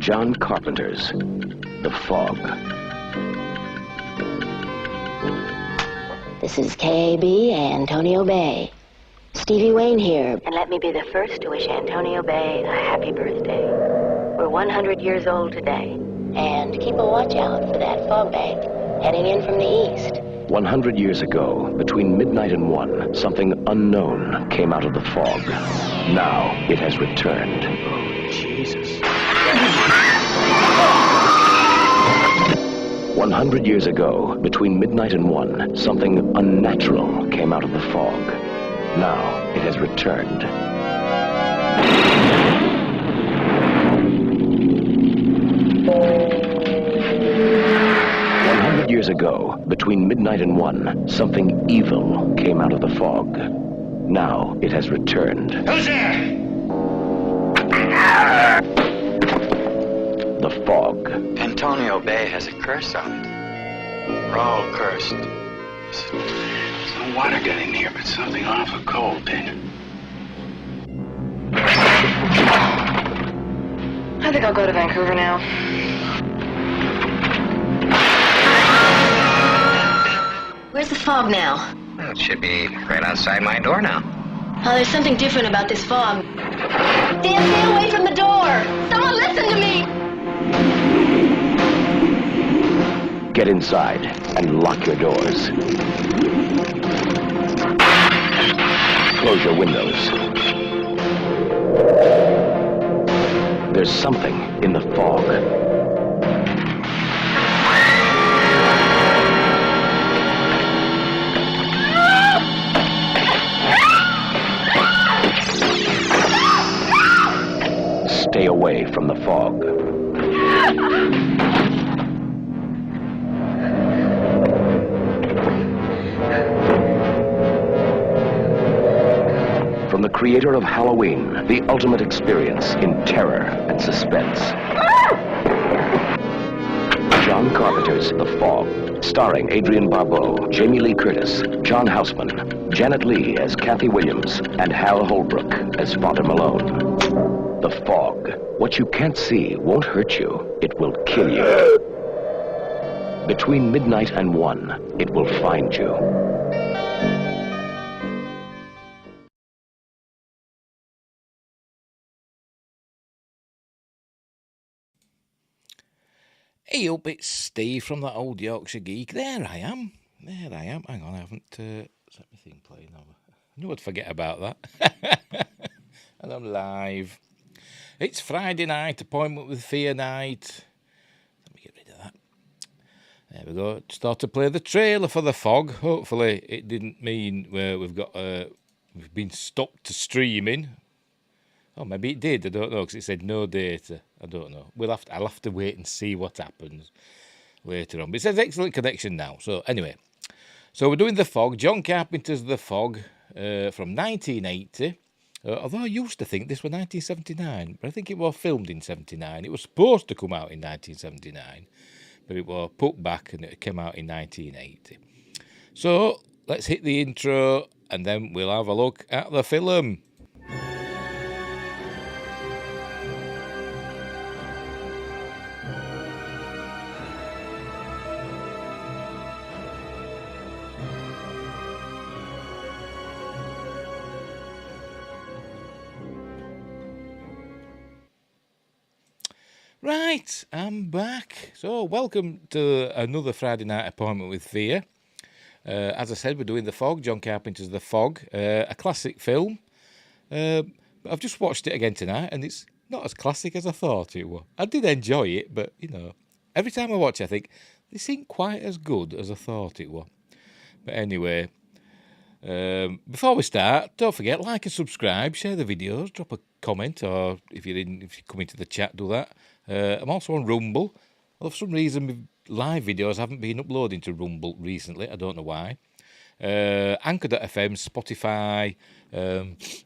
John Carpenter's The Fog. This is KB Antonio Bay. Stevie Wayne here, and let me be the first to wish Antonio Bay a happy birthday. We're 100 years old today, and keep a watch out for that fog bank heading in from the east. 100 years ago, between midnight and 1, something unknown came out of the fog. Now it has returned. Oh, Jesus. 100 years ago, between midnight and 1, something unnatural came out of the fog. Now it has returned. 100 years ago, between midnight and 1, something evil came out of the fog. Now it has returned. Who's there? The fog. Antonio Bay has a curse on it. We're all cursed. There's no water getting here, but something awful cold, Dana. I think I'll go to Vancouver now. Where's the fog now? Well, it should be right outside my door now. Oh, there's something different about this fog. Dan, stay away from the door! Someone listen to me! Get inside and lock your doors. Close your windows. There's something in the fog. Stay away from the fog. From the creator of Halloween, the ultimate experience in terror and suspense. John Carpenter's The Fog, starring Adrienne Barbeau, Jamie Lee Curtis, John Houseman, Janet Leigh as Kathy Williams, and Hal Holbrook as Father Malone. The Fog. What you can't see won't hurt you. It will kill you. Between midnight and 1, it will find you. Hey up, it's Steve from that old Yorkshire geek. There I am. Hang on, I haven't set my thing playing over. I knew I'd forget about that. And I'm live. It's Friday night, appointment with Fear night. Let me get rid of that. There we go. Start to play the trailer for The Fog. Hopefully it didn't mean we've been stopped to streaming. Oh, maybe it did. I don't know, because it said no data. I don't know. I'll have to wait and see what happens later on. But it says excellent connection now. So anyway, we're doing The Fog. John Carpenter's The Fog from 1980. Although I used to think this was 1979, but I think it was filmed in 79. It was supposed to come out in 1979, but it was put back and it came out in 1980. So let's hit the intro and then we'll have a look at the film. Right, I'm back. So, welcome to another Friday night appointment with Fear. As I said, we're doing The Fog, John Carpenter's The Fog, a classic film. I've just watched it again tonight, and it's not as classic as I thought it was. I did enjoy it, but, every time I watch it, I think, this ain't quite as good as I thought it was. But anyway, before we start, don't forget, like and subscribe, share the videos, drop a comment, or if you come into the chat, do that. I'm also on Rumble. Well, for some reason, live videos haven't been uploading to Rumble recently. I don't know why. Anchor.fm, Spotify,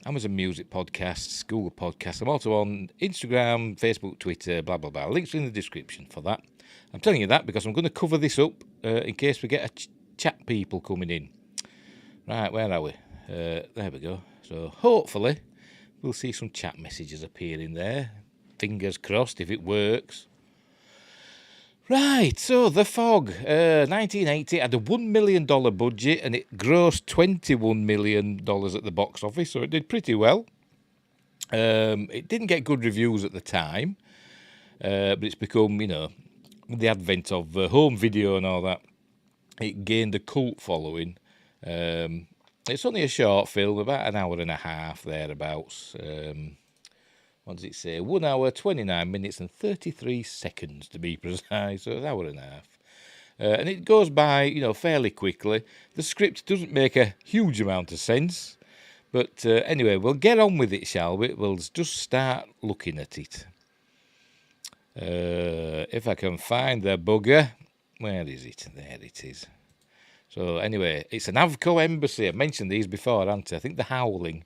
Amazon Music Podcasts, Google Podcasts. I'm also on Instagram, Facebook, Twitter, blah, blah, blah. Links are in the description for that. I'm telling you that because I'm going to cover this up in case we get a chat people coming in. Right, where are we? There we go. So hopefully we'll see some chat messages appearing there. Fingers crossed if it works. Right, so The Fog, 1980, had a $1 million budget and it grossed $21 million at the box office, so it did pretty well. It didn't get good reviews at the time, but it's become, with the advent of home video and all that, it gained a cult following. It's only a short film, about an hour and a half, thereabouts. What does it say? 1 hour, 29 minutes and 33 seconds, to be precise, so an hour and a half. And it goes by, fairly quickly. The script doesn't make a huge amount of sense. But anyway, we'll get on with it, shall we? We'll just start looking at it. If I can find the bugger. Where is it? There it is. So anyway, it's an Avco embassy. I've mentioned these before, haven't I? I think The Howling.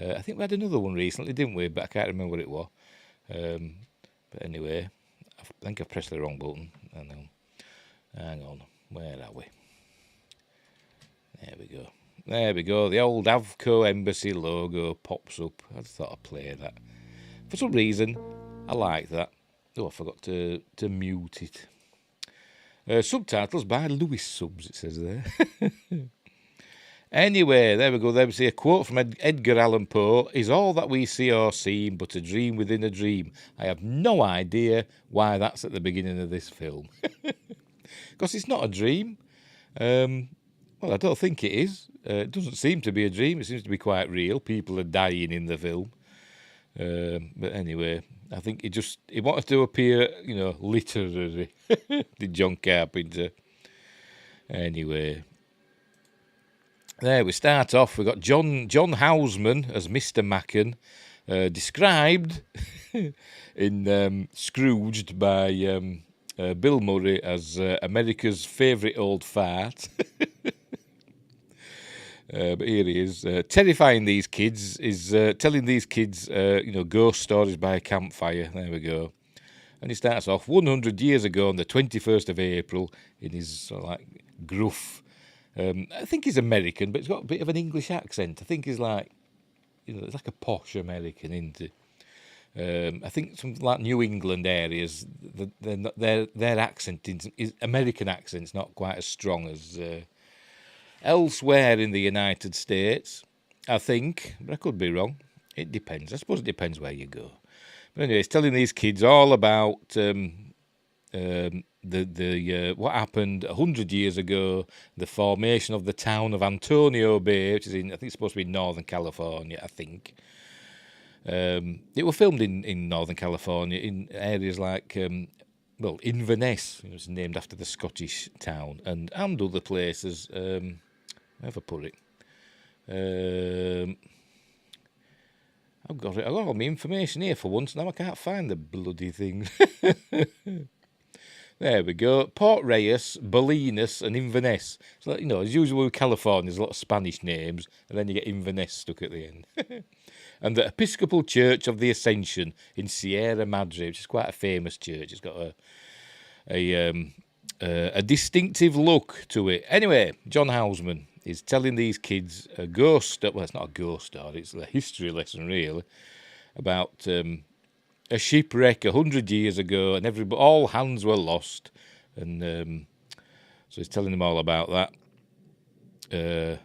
I think we had another one recently, didn't we? But I can't remember what it was. But anyway, I think I pressed the wrong button. Hang on. Where are we? There we go. There we go. The old Avco Embassy logo pops up. I just thought I'd play that. For some reason, I like that. Oh, I forgot to mute it. Subtitles by Lewis Subs, it says there. Anyway, there we go. There we see a quote from Edgar Allan Poe. Is all that we see or seem but a dream within a dream? I have no idea why that's at the beginning of this film. Because it's not a dream. Well, I don't think it is. It doesn't seem to be a dream. It seems to be quite real. People are dying in the film. But anyway, I think he wanted to appear, literary. Did John Carpenter. Anyway. There we start off. We've got John Houseman as Mr. Macken, described in Scrooged by Bill Murray as America's favourite old fart. But here he is, terrifying these kids, is telling these kids, ghost stories by a campfire. There we go. And he starts off 100 years ago on the 21st of April in his sort of like gruff, I think he's American, but he's got a bit of an English accent. I think he's like, it's like a posh American, isn't he? I think some like New England areas, their accent is American accent's not quite as strong as elsewhere in the United States. I think, but I could be wrong. It depends. I suppose it depends where you go. But anyway, it's telling these kids all about what happened 100 years ago, the formation of the town of Antonio Bay, which is I think it's supposed to be in Northern California, I think. It was filmed in Northern California, in areas like, Inverness, it was named after the Scottish town, and other places, where have I put it? I've got all my information here for once, now I can't find the bloody thing. There we go. Port Reyes, Bolinas, and Inverness. So, as usual with California, there's a lot of Spanish names, and then you get Inverness stuck at the end. And the Episcopal Church of the Ascension in Sierra Madre, which is quite a famous church. It's got a distinctive look to it. Anyway, John Houseman is telling these kids a ghost. Well, it's not a ghost story. It's a history lesson, really, about a shipwreck 100 years ago, and all hands were lost, and so he's telling them all about that.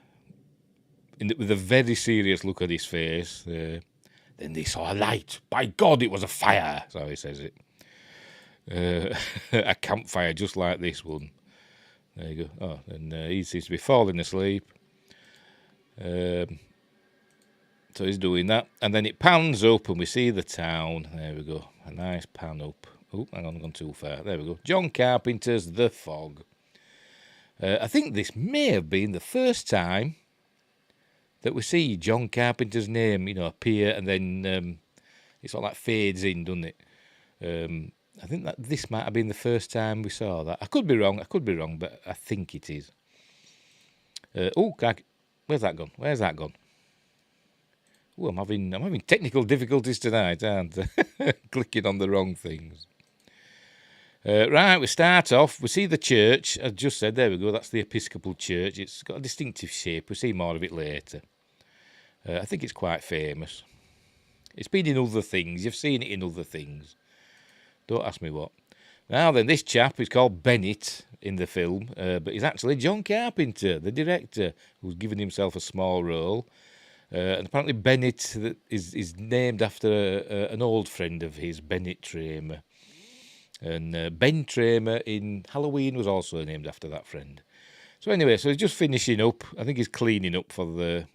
With a very serious look at his face. Then they saw a light. By God, it was a fire. That's how he says it. A campfire just like this one. There you go. Oh, and he seems to be falling asleep. So he's doing that. And then it pans up and we see the town. There we go. A nice pan up. Oh, hang on, I've gone too far. There we go. John Carpenter's The Fog. I think this may have been the first time that we see John Carpenter's name, appear, and then it sort of like fades in, doesn't it? I think that this might have been the first time we saw that. I could be wrong, but I think it is. Where's that gone? Oh, I'm having technical difficulties tonight, aren't I? Clicking on the wrong things. Right, we start off. We see the church. I just said, there we go. That's the Episcopal Church. It's got a distinctive shape. We'll see more of it later. I think it's quite famous. It's been in other things. You've seen it in other things. Don't ask me what. Now then, this chap is called Bennett in the film, but he's actually John Carpenter, the director, who's given himself a small role. And apparently Bennett is named after an old friend of his, Bennett Tramer. And Ben Tramer in Halloween was also named after that friend. So anyway, so he's just finishing up. I think he's cleaning up for the...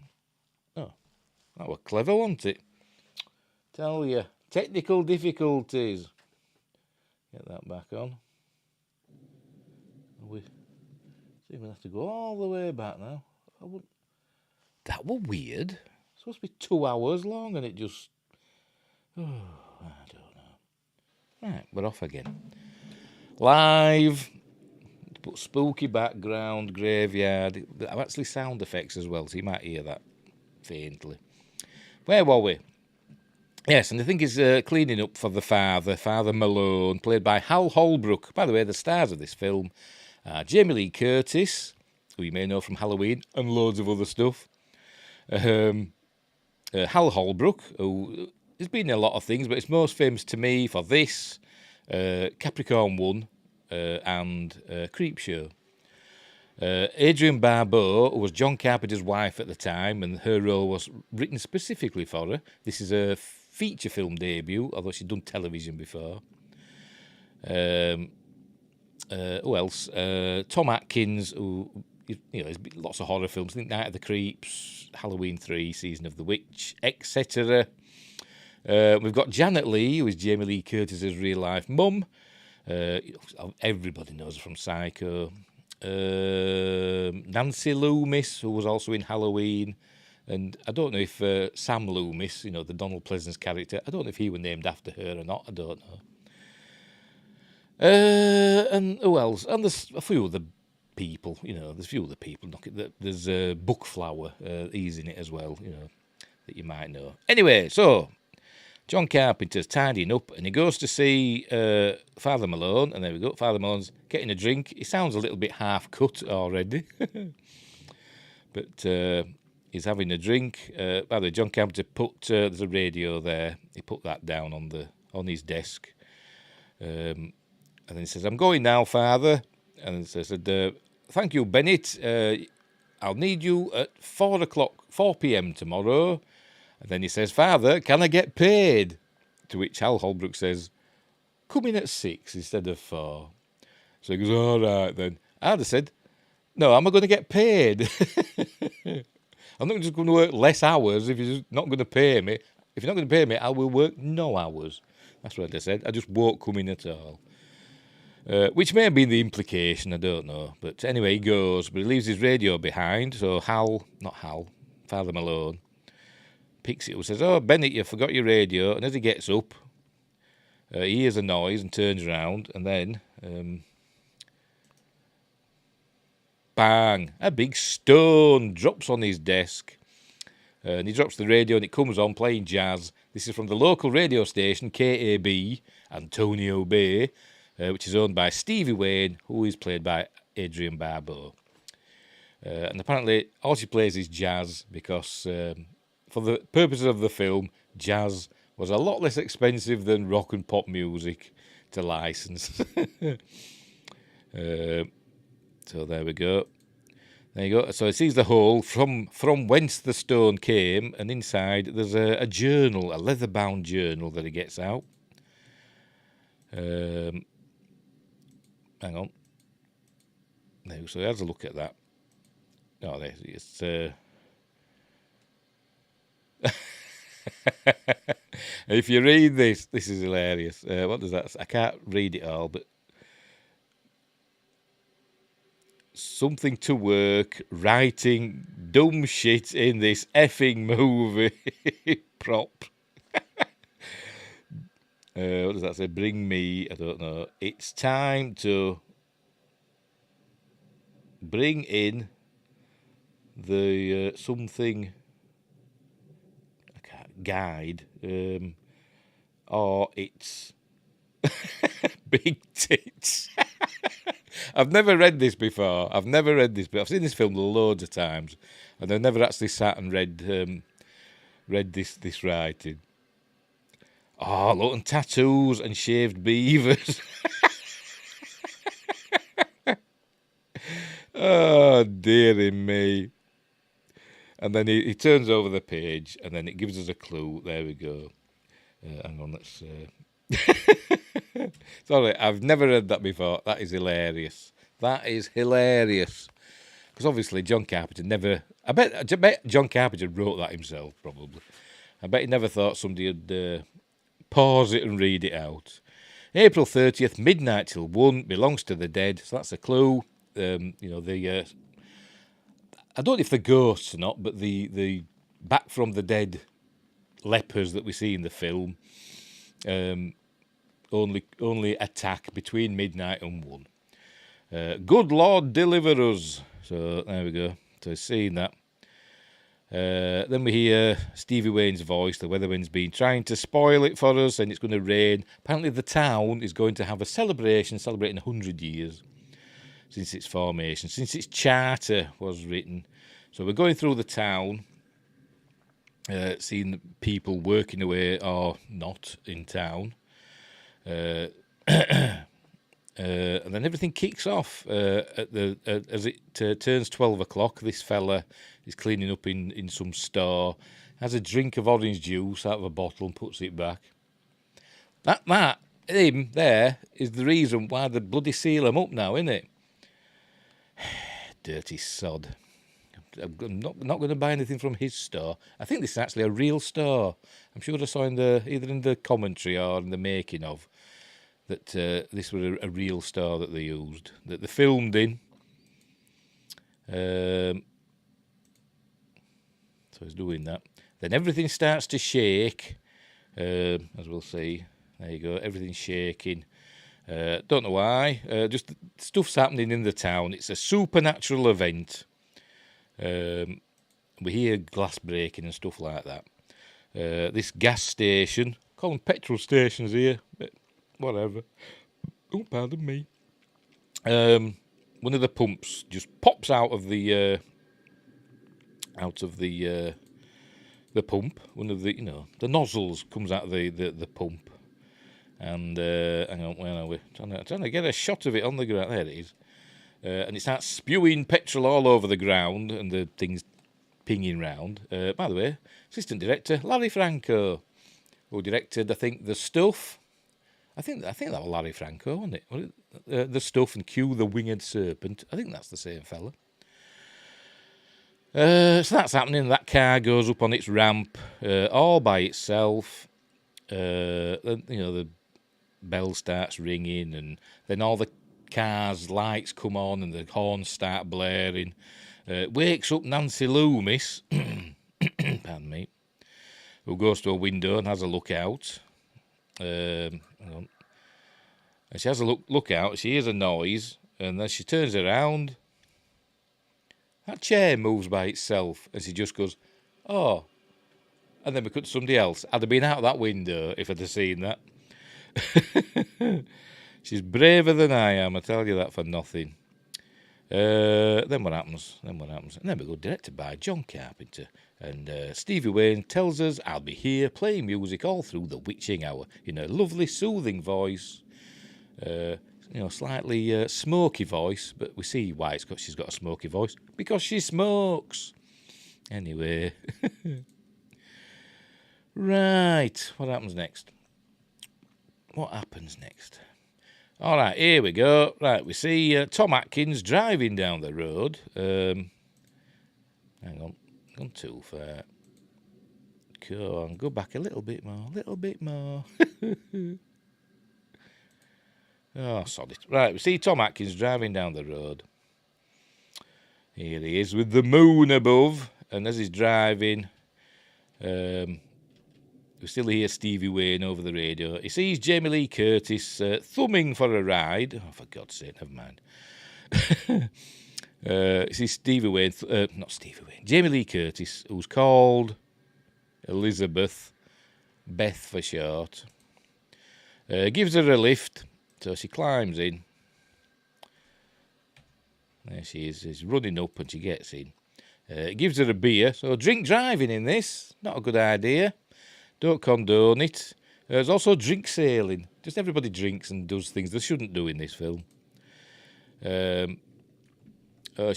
Oh, that was clever, wasn't it? Tell you, technical difficulties. Get that back on. We have to go all the way back now. That was weird. It's supposed to be 2 hours long, and it just... Oh, I don't know. Right, we're off again. Live. Put spooky background, graveyard. I've actually sound effects as well, so you might hear that faintly. Where were we? Yes, and I think he's cleaning up for the Father Malone, played by Hal Holbrook. By the way, the stars of this film are Jamie Lee Curtis, who you may know from Halloween and loads of other stuff. Hal Holbrook, who has been in a lot of things, but it's most famous to me for this, Capricorn 1 and Creepshow. Adrienne Barbeau, who was John Carpenter's wife at the time, and her role was written specifically for her. This is her feature film debut, although she'd done television before. Who else? Tom Atkins, who, there's been lots of horror films. I think Night of the Creeps, Halloween 3, Season of the Witch, etc. We've got Janet Leigh, who is Jamie Lee Curtis's real-life mum. Everybody knows her from Psycho. Nancy Loomis, who was also in Halloween. And I don't know if Sam Loomis, the Donald Pleasance character, I don't know if he was named after her or not. I don't know. And who else? And there's a few other people, there's a few other people. There's Bookflower, he's in it as well, that you might know. Anyway, so John Carpenter's tidying up and he goes to see Father Malone, and there we go, Father Malone's getting a drink. He sounds a little bit half-cut already. But he's having a drink. By the way, John Carpenter there's a radio there. He put that down on his desk. And then he says, "I'm going now, Father." And he said, "Thank you, Bennett. I'll need you at 4 p.m. tomorrow." And then he says, "Father, can I get paid?" To which Hal Holbrook says, "Come in at 6 instead of 4. So he goes, "All right then." I'd have said, "No, am I going to get paid?" I'm not just going to work less hours if you're just not going to pay me. If you're not going to pay me, I will work no hours. That's what I said. I just won't come in at all. Which may have been the implication, I don't know. But anyway, he goes, but he leaves his radio behind. So Father Malone, picks it up and says, "Oh, Bennett, you forgot your radio." And as he gets up, he hears a noise and turns around. And then, bang, a big stone drops on his desk. And he drops the radio and it comes on playing jazz. This is from the local radio station, KAB, Antonio Bay, which is owned by Stevie Wayne, who is played by Adrienne Barbeau. And apparently all she plays is jazz because for the purposes of the film, jazz was a lot less expensive than rock and pop music to license. So there we go. There you go. So it sees the hole from whence the stone came, and inside there's a journal, a leather-bound journal that he gets out. Hang on. There, so he has a look at that. Oh, there it's. If you read this is hilarious. What does that say? I can't read it all, but something to work, writing dumb shit in this effing movie. Prop. What does that say? Bring me, I don't know. It's time to bring in the something, I can't, guide, or it's big tits. I've never read this before. I've seen this film loads of times, and I've never actually sat and read this writing. Oh, look, and tattoos and shaved beavers. Oh, dearie me. And then he turns over the page, and then it gives us a clue. There we go. Hang on, let's... Sorry, I've never heard that before. That is hilarious. That is hilarious. Because obviously John Carpenter never... I bet John Carpenter wrote that himself, probably. I bet he never thought somebody would pause it and read it out. April 30th, midnight till 1, belongs to the dead. So that's a clue. I don't know if they're ghosts or not, but the back from the dead lepers that we see in the film only attack between midnight and 1. Good Lord, deliver us. So there we go. So seeing that. Then we hear Stevie Wayne's voice. The weatherman's been trying to spoil it for us, and it's going to rain. Apparently the town is going to have a celebration celebrating 100 years since its formation, since its charter was written. So we're going through the town, seeing the people working away or not in town. And then everything kicks off as it turns 12 o'clock. This fella is cleaning up in some store, has a drink of orange juice out of a bottle and puts it back. Him there is the reason why they bloody seal him up now, isn't it? Dirty sod. I'm not going to buy anything from his store. I think this is actually a real store. I'm sure I saw either in the commentary or in the making of that this was a real store that they used, that they filmed in. So he's doing that. Then everything starts to shake, as we'll see. There you go, everything's shaking. Don't know why. Just stuff's happening in the town. It's a supernatural event. We hear glass breaking and stuff like that. This gas station, call them petrol stations here, but whatever. Oh, pardon me. One of the pumps just pops out of the pump. One of the the nozzles comes out of the pump. And hang on, where are we? Trying to get a shot of it on the ground. There it is. And it starts spewing petrol all over the ground, and the thing's pinging round. By the way, assistant director Larry Franco, who directed, I think, The Stuff. I think that was Larry Franco, wasn't it? The Stuff and Q the Winged Serpent. I think that's the same fella. So that's happening. That car goes up on its ramp all by itself. The bell starts ringing, and then all the cars' lights come on, and the horns start blaring. Wakes up Nancy Loomis, pardon me, who goes to a window and has a look out. And she has a look out. She hears a noise, and then she turns around. That chair moves by itself, and she just goes, "Oh!" And then we cut to somebody else. I'd have been out that window if I'd have seen that. She's braver than I am, I tell you that for nothing. Then what happens? And then we go, directed by John Carpenter. And Stevie Wayne tells us, "I'll be here playing music all through the witching hour," in a lovely, soothing voice. Slightly smoky voice, but we see why she's got a smoky voice. Because she smokes. Anyway. Right, what happens next? All right, here we go. Right, we see Tom Atkins driving down the road. Hang on, gone too far. Go on, go back a little bit more. Oh, sod it. Right, we see Tom Atkins driving down the road. Here he is with the moon above, and as he's driving, we still hear Stevie Wayne over the radio. He sees Jamie Lee Curtis thumbing for a ride. Oh, for God's sake, never mind. He sees Jamie Lee Curtis, who's called Elizabeth, Beth for short. Gives her a lift, so she climbs in. There she is. She's running up and she gets in. Gives her a beer. So drink driving in this. Not a good idea. Don't condone it. There's also drink sailing. Just everybody drinks and does things they shouldn't do in this film. She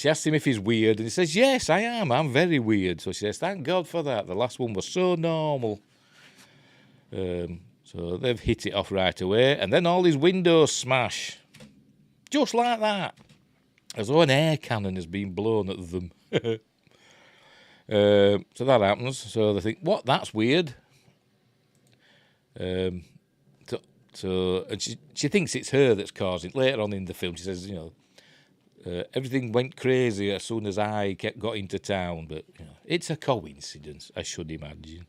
asks him if he's weird, and he says, yes, I am. I'm very weird. So she says, thank God for that. The last one was so normal. So they've hit it off right away. And then all these windows smash. Just like that. As though an air cannon has been blown at them. So that happens. So they think, what? That's weird. And she thinks it's her that's causing it. Later on in the film, she says, everything went crazy as soon as I got into town, but it's a coincidence, I should imagine.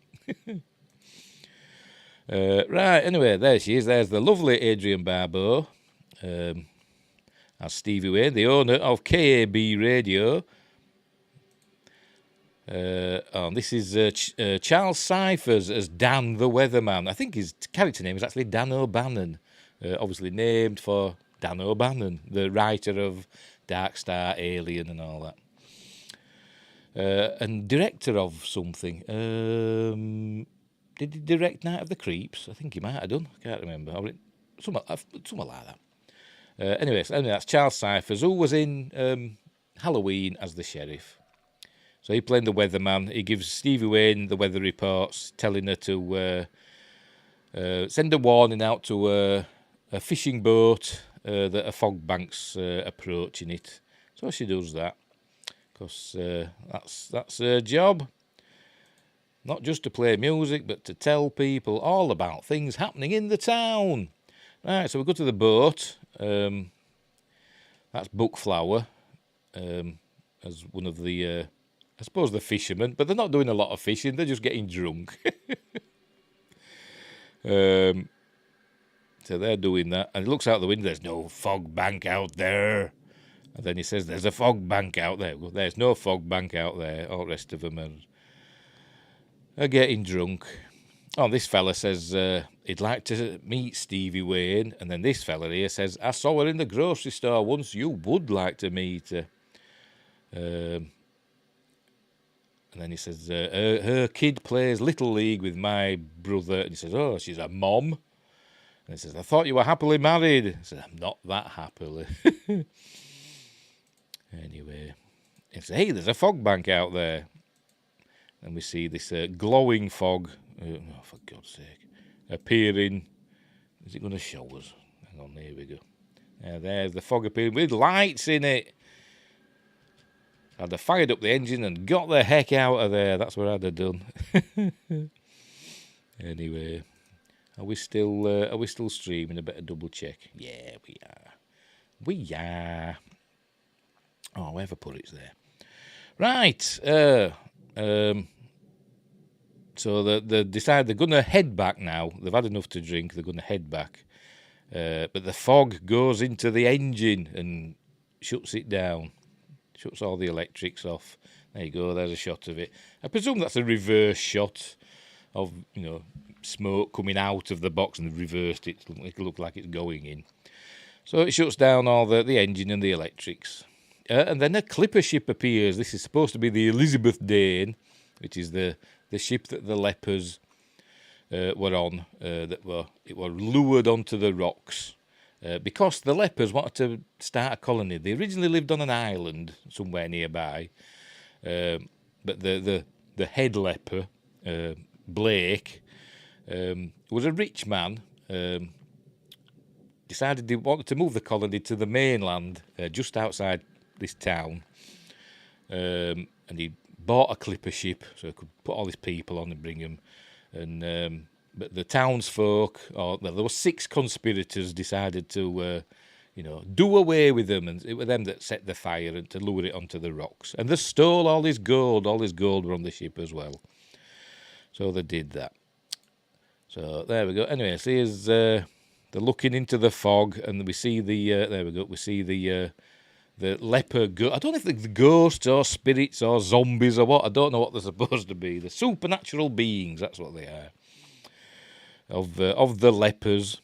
Right, anyway, there she is. There's the lovely Adrienne Barbeau, as Stevie Wayne, the owner of KAB Radio. And this is Charles Cyphers as Dan the Weatherman. I think his character name is actually Dan O'Bannon, obviously named for Dan O'Bannon, the writer of Dark Star, Alien and all that. And director of something. Did he direct Night of the Creeps? I think he might have done. I can't remember. Something like that. Anyway, that's Charles Cyphers, who was in Halloween as the sheriff. So he played the weatherman. He gives Stevie Wayne the weather reports, telling her to send a warning out to a fishing boat that a fog bank's approaching it. So she does that, because that's her job. Not just to play music, but to tell people all about things happening in the town. Right, so we go to the boat. That's Bookflower, as one of the... I suppose the fishermen, but they're not doing a lot of fishing. They're just getting drunk. So they're doing that. And he looks out the window. There's no fog bank out there. And then he says, there's a fog bank out there. Well, there's no fog bank out there. All the rest of them are getting drunk. Oh, this fella says he'd like to meet Stevie Wayne. And then this fella here says, I saw her in the grocery store once. You would like to meet her. And then he says, her kid plays Little League with my brother. And he says, oh, she's a mom. And he says, I thought you were happily married. He says, I'm not that happily. Anyway, he says, hey, there's a fog bank out there. And we see this glowing fog, for God's sake, appearing. Is it going to show us? Hang on, there we go. There's the fog appearing with lights in it. I'd have fired up the engine and got the heck out of there. That's what I'd have done. Anyway, are we still streaming? I better double check. Yeah, we are. We are. Oh, wherever put it's there. Right. So they decide they're going to head back now. They've had enough to drink. They're going to head back. But the fog goes into the engine and shuts it down. Shuts all the electrics off. There you go, there's a shot of it. I presume that's a reverse shot of, smoke coming out of the box and reversed it. It'll look like it's going in. So it shuts down all the engine and the electrics. And then a clipper ship appears. This is supposed to be the Elizabeth Dane, which is the ship that the lepers were on, that were lured onto the rocks. Because the lepers wanted to start a colony. They originally lived on an island somewhere nearby, but the head leper, Blake, was a rich man, decided he wanted to move the colony to the mainland, just outside this town, and he bought a clipper ship so he could put all his people on and bring them, and... But the townsfolk, there were 6 conspirators, decided to, do away with them, and it was them that set the fire and to lure it onto the rocks. And they stole all his gold. All his gold were on the ship as well. So they did that. So there we go. Anyway, so here's they're looking into the fog, and we see there we go. We see the leper. I don't know if they're ghosts or spirits or zombies or what. I don't know what they're supposed to be. The supernatural beings. That's what they are. Of the lepers,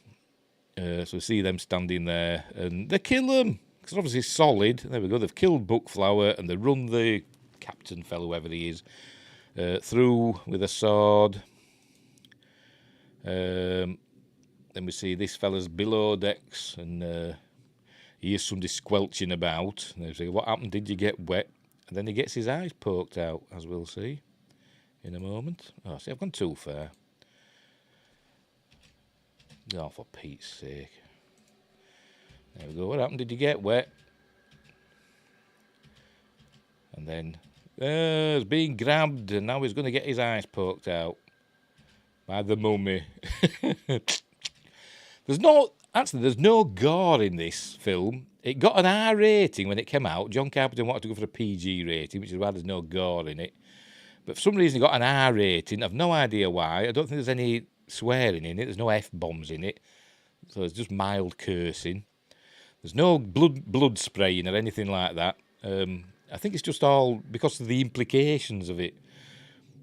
so we see them standing there, and they kill them because obviously it's solid. There we go. They've killed Bookflower, and they run the captain fellow, whoever he is, through with a sword. Then we see this fella's below decks, and he hears somebody squelching about. And they say, "What happened? Did you get wet?" And then he gets his eyes poked out, as we'll see in a moment. Oh, see, I've gone too far. Oh, for Pete's sake. There we go. What happened? Did you get wet? And then, he's being grabbed, and now he's going to get his eyes poked out by the mummy. There's no gore in this film. It got an R rating when it came out. John Carpenter wanted to go for a PG rating, which is why there's no gore in it. But for some reason it got an R rating. I've no idea why. I don't think there's any swearing in it. There's no F-bombs in it. So it's just mild cursing. There's no blood spraying or anything like that. I think it's just all because of the implications of it,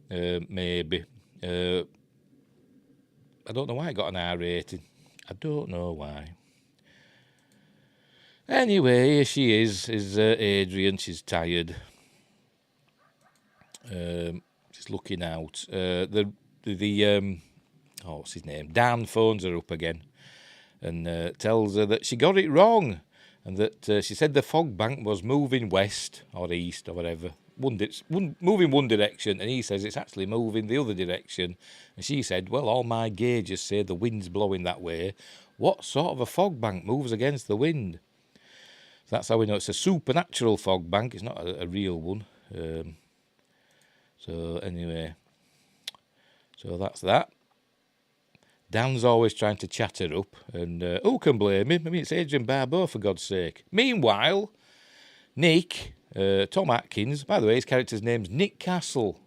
maybe. I don't know why it got an R rating. I don't know why. Anyway, here she is Adrienne. She's tired. She's looking out. What's his name? Dan phones her up again and tells her that she got it wrong, and that she said the fog bank was moving west or east or whatever, moving one direction, and he says it's actually moving the other direction. And she said, well, all my gauges say the wind's blowing that way. What sort of a fog bank moves against the wind? So that's how we know it's a supernatural fog bank. It's not a real one. So anyway, so that's that. Dan's always trying to chat her up, and who can blame him? I mean, it's Adrienne Barbeau, for God's sake. Meanwhile, Nick, Tom Atkins, by the way, his character's name's Nick Castle,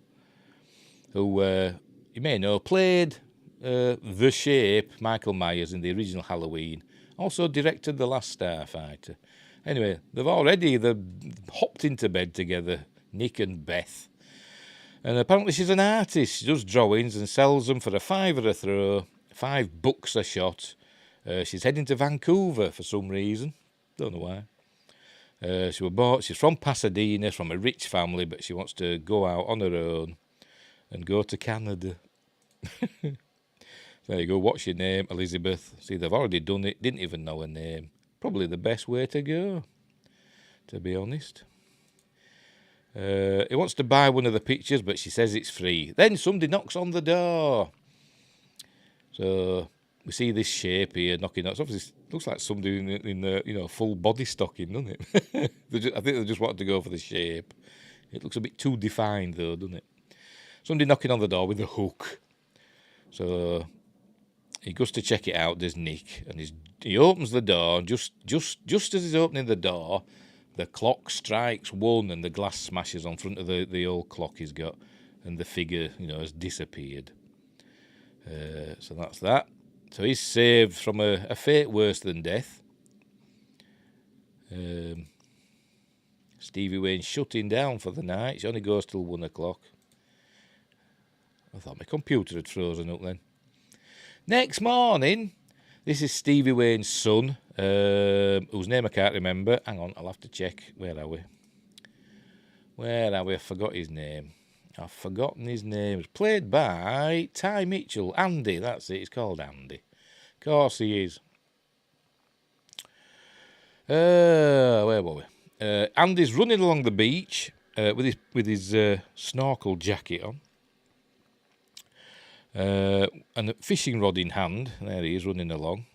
who you may know played The Shape, Michael Myers, in the original Halloween. Also directed The Last Starfighter. Anyway, they've hopped into bed together, Nick and Beth. And apparently she's an artist. She does drawings and sells them for $5 a throw, $5 a shot. She's heading to Vancouver for some reason. Don't know why. She's from Pasadena, from a rich family, but she wants to go out on her own and go to Canada. There you go. What's your name? Elizabeth. See, they've already done it. Didn't even know her name. Probably the best way to go, to be honest. He wants to buy one of the pictures, but she says it's free. Then somebody knocks on the door. So we see this shape here knocking on. It obviously looks like somebody in full body stocking, doesn't it? I think they just wanted to go for the shape. It looks a bit too defined, though, doesn't it? Somebody knocking on the door with a hook. So he goes to check it out. There's Nick, and he opens the door. And just as he's opening the door, the clock strikes 1 and the glass smashes on front of the old clock he's got, and the figure, has disappeared. So that's that. So he's saved from a fate worse than death. Stevie Wayne's shutting down for the night. She only goes till 1 o'clock. I thought my computer had frozen up then. Next morning, this is Stevie Wayne's son, whose name I can't remember. Hang on, I'll have to check. Where are we? I forgot his name. I've forgotten his name. It's played by Ty Mitchell. Andy, that's it. It's called Andy. Of course he is. Where were we? Andy's running along the beach with his snorkel jacket on. And a fishing rod in hand. There he is, running along.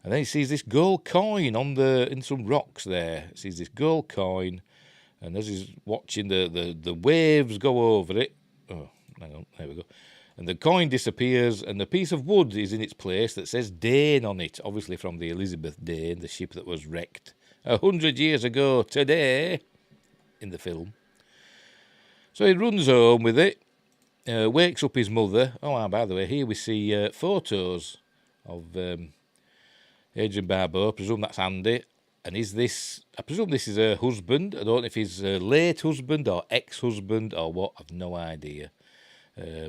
And then he sees this gold coin in some rocks there. He sees this gold coin, and as he's watching the waves go over it, oh, hang on, there we go. And the coin disappears, and the piece of wood is in its place that says Dane on it, obviously from the Elizabeth Dane, the ship that was wrecked 100 years ago today in the film. So he runs home with it. Wakes up his mother. Oh, by the way, here we see photos of Adrienne Barbeau. I presume that's Andy. And I presume this is her husband. I don't know if he's a late husband or ex-husband or what. I've no idea. I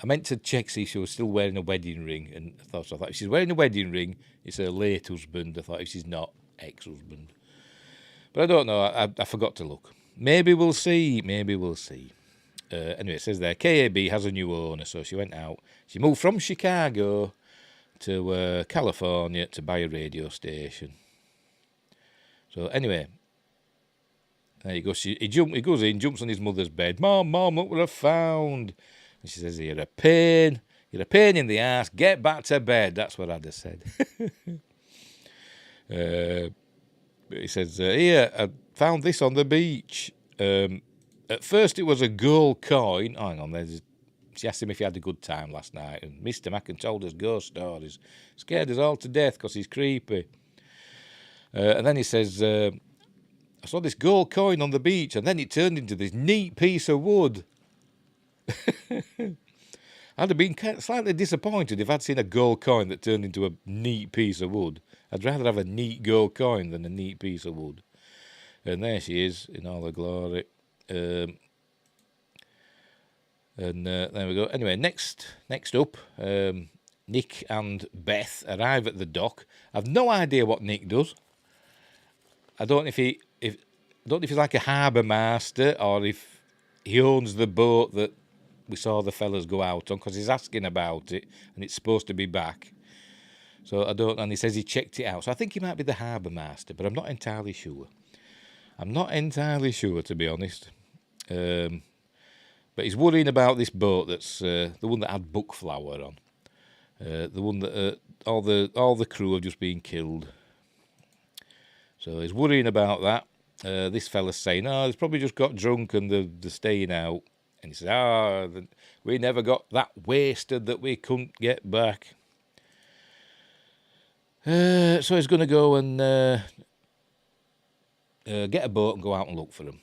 meant to check, see if she was still wearing a wedding ring. And I thought if she's wearing a wedding ring, it's her late husband. I thought if she's not, ex-husband. But I don't know. I forgot to look. Maybe we'll see. Anyway, it says there, KAB has a new owner, so she went out. She moved from Chicago to California to buy a radio station. So anyway, there you go. He goes in, jumps on his mother's bed. Mom, look what I found. And she says, you're a pain in the ass. Get back to bed. That's what I'd have said. But he says, here, I found this on the beach. At first it was a gold coin. Oh, hang on, she asked him if he had a good time last night. And Mr. Macken told us ghost stories. Scared us all to death because he's creepy. And then he says, I saw this gold coin on the beach, and then it turned into this neat piece of wood. I'd have been slightly disappointed if I'd seen a gold coin that turned into a neat piece of wood. I'd rather have a neat gold coin than a neat piece of wood. And there she is in all her glory. And there we go. Anyway, next up, Nick and Beth arrive at the dock. I've no idea what Nick does. I don't know if he's like a harbour master or if he owns the boat that we saw the fellas go out on, because he's asking about it and it's supposed to be back. So I don't, and he says he checked it out. So I think he might be the harbour master, but I'm not entirely sure. To be honest. But he's worrying about this boat that's the one that had Bookflower on. The one that all the crew have just been killed. So he's worrying about that. This fella's saying, they've probably just got drunk and they're staying out. And he says, we never got that wasted that we couldn't get back. So he's going to go and get a boat and go out and look for them.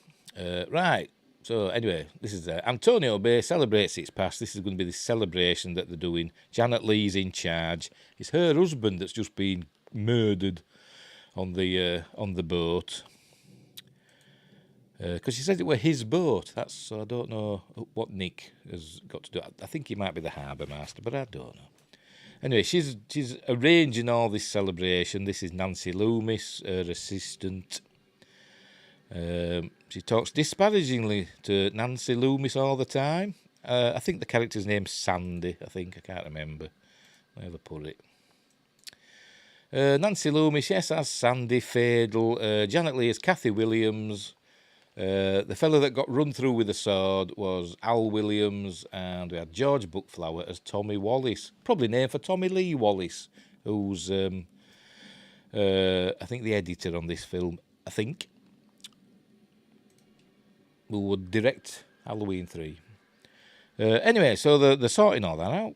Right. So anyway, this is Antonio Bay celebrates its past. This is going to be the celebration that they're doing. Janet Leigh's in charge. It's her husband that's just been murdered on the boat. Because she said it were his boat. So I don't know what Nick has got to do. I think he might be the harbour master, but I don't know. Anyway, she's arranging all this celebration. This is Nancy Loomis, her assistant. She talks disparagingly to Nancy Loomis all the time. I think the character's name's Sandy, I can't remember. Where they put it. Nancy Loomis, yes, as Sandy Fadel. Janet Leigh as Kathy Williams. The fellow that got run through with a sword was Al Williams, and we had George Bookflower as Tommy Wallace, probably named for Tommy Lee Wallace, who's I think the editor on this film, who would direct Halloween 3. Anyway, so they're sorting all that out.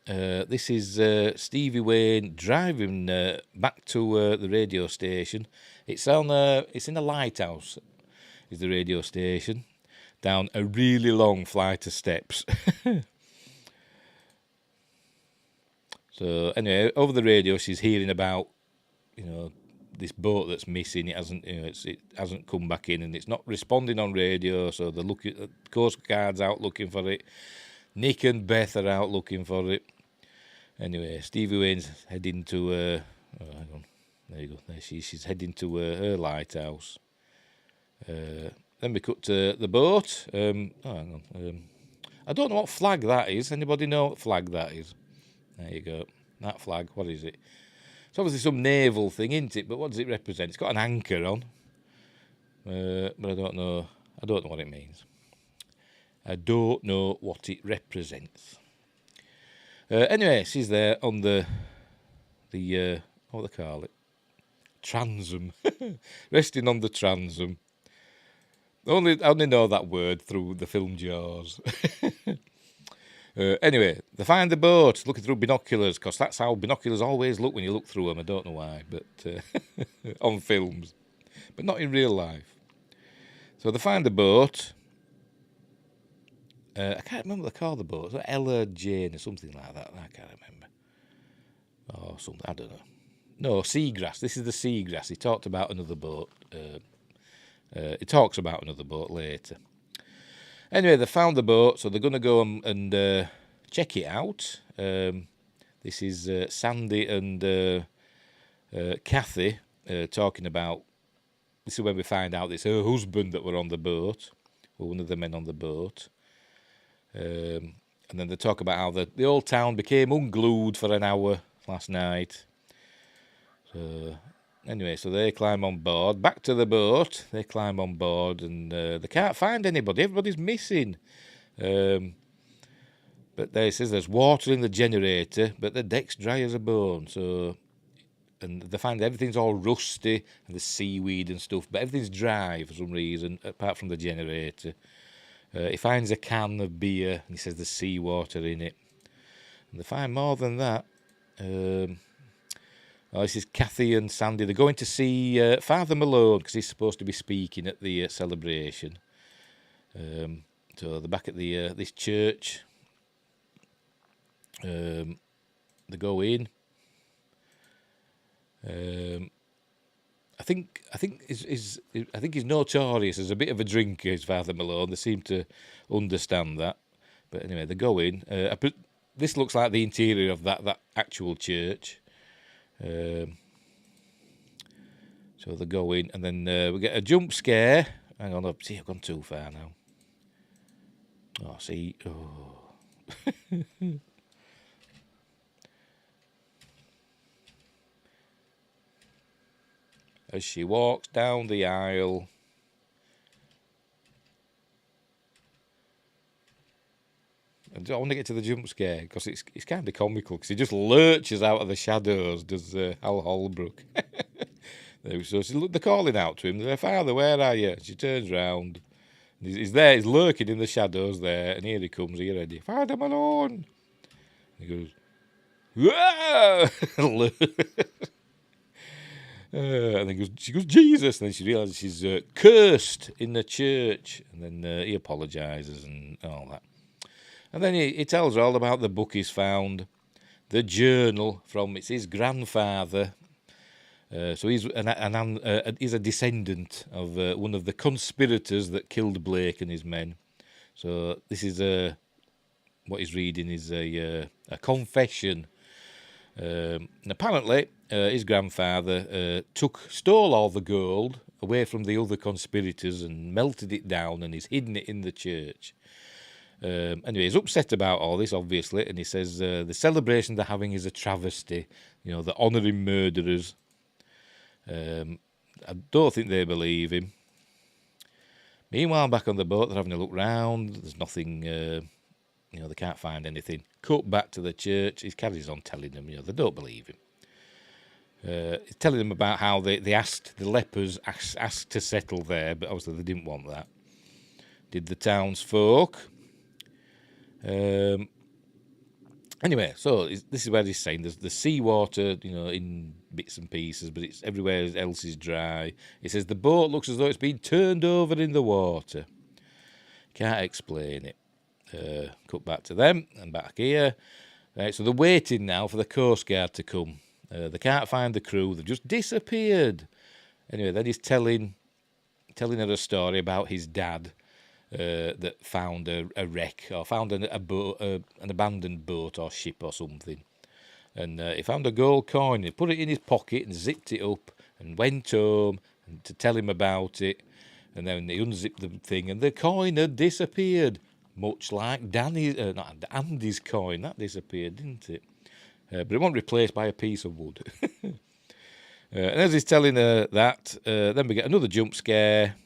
This is Stevie Wayne driving back to the radio station. It's in a lighthouse, is the radio station, down a really long flight of steps. So anyway, over the radio, she's hearing about, this boat that's missing. It hasn't come back in, and it's not responding on radio. So they're looking. The Coast Guard's out looking for it. Nick and Beth are out looking for it. Anyway, Stevie Wayne's heading to. Hang on. There you go. There she's heading to her lighthouse. Then we cut to the boat. Hang on. I don't know what flag that is. Anybody know what flag that is? There you go. That flag. What is it? It's obviously some naval thing, isn't it? But what does it represent? It's got an anchor on. But I don't know. I don't know what it means. I don't know what it represents. Anyway, she's there on the what do they call it? Transom. Resting on the transom. I only know that word through the film Jaws. Anyway, they find the boat looking through binoculars, because that's how binoculars always look when you look through them. I don't know why, but on films, but not in real life. So they find the boat. I can't remember what they call the boat. Is it Ella Jane or something like that? I can't remember. Or something, I don't know. No, Seagrass. This is the Seagrass. He talked about another boat. He talks about another boat later. Anyway, they found the boat, so they're going to go and check it out. This is Sandy and Kathy talking about... This is when we find out it's her husband that were on the boat. were one of the men on the boat. And then they talk about how the old town became unglued for an hour last night. So anyway, so they climb on board. Back to the boat. They climb on board, and they can't find anybody. Everybody's missing. But they says there's water in the generator, but the deck's dry as a bone. So, and they find everything's all rusty and there's seaweed and stuff, but everything's dry for some reason, apart from the generator. He finds a can of beer, and he says there's seawater in it. And they find more than that. This is Kathy and Sandy. They're going to see Father Malone, because he's supposed to be speaking at the celebration. So they're back at the this church. They go in. I think he's notorious as a bit of a drinker, is Father Malone. They seem to understand that. But anyway, they go in. This looks like the interior of that actual church. So they go in, and then we get a jump scare. Hang on, see, I've gone too far now. Oh, see, As she walks down the aisle, and I want to get to the jump scare because it's kind of comical, because he just lurches out of the shadows, does Hal Holbrook. So they're calling out to him. They're, Father, where are you? She turns round. He's there. He's lurking in the shadows there, and here he comes. Are you ready? Father Malone. He goes, whoa! And then she goes, Jesus. And then she realises she's cursed in the church. And then he apologises and all that. And then he tells her all about the book he's found, the journal it's his grandfather. So he's he's a descendant of one of the conspirators that killed Blake and his men. So this is what he's reading is a confession. And apparently, his grandfather stole all the gold away from the other conspirators and melted it down, and he's hidden it in the church. Anyway, he's upset about all this, obviously, and he says the celebration they're having is a travesty. You know, they're honouring murderers. I don't think they believe him. Meanwhile, back on the boat, they're having a look round. There's nothing, they can't find anything. Cut back to the church. He carries on telling them, they don't believe him. He's telling them about how the lepers asked to settle there, but obviously they didn't want that. Did the townsfolk. Anyway, so this is where he's saying there's the seawater, in bits and pieces, but it's everywhere else is dry. He says the boat looks as though it's been turned over in the water. Can't explain it. Cut back to them and back here. Right, so they're waiting now for the Coast Guard to come. They can't find the crew. They've just disappeared. Anyway, then he's telling her a story about his dad that found a wreck, or found an abandoned boat or ship or something. And he found a gold coin. He put it in his pocket and zipped it up and went home to tell him about it. And then he unzipped the thing, and the coin had disappeared. Much like Andy's coin, that disappeared, didn't it? But it wasn't replaced by a piece of wood. And as he's telling her that, then we get another jump scare.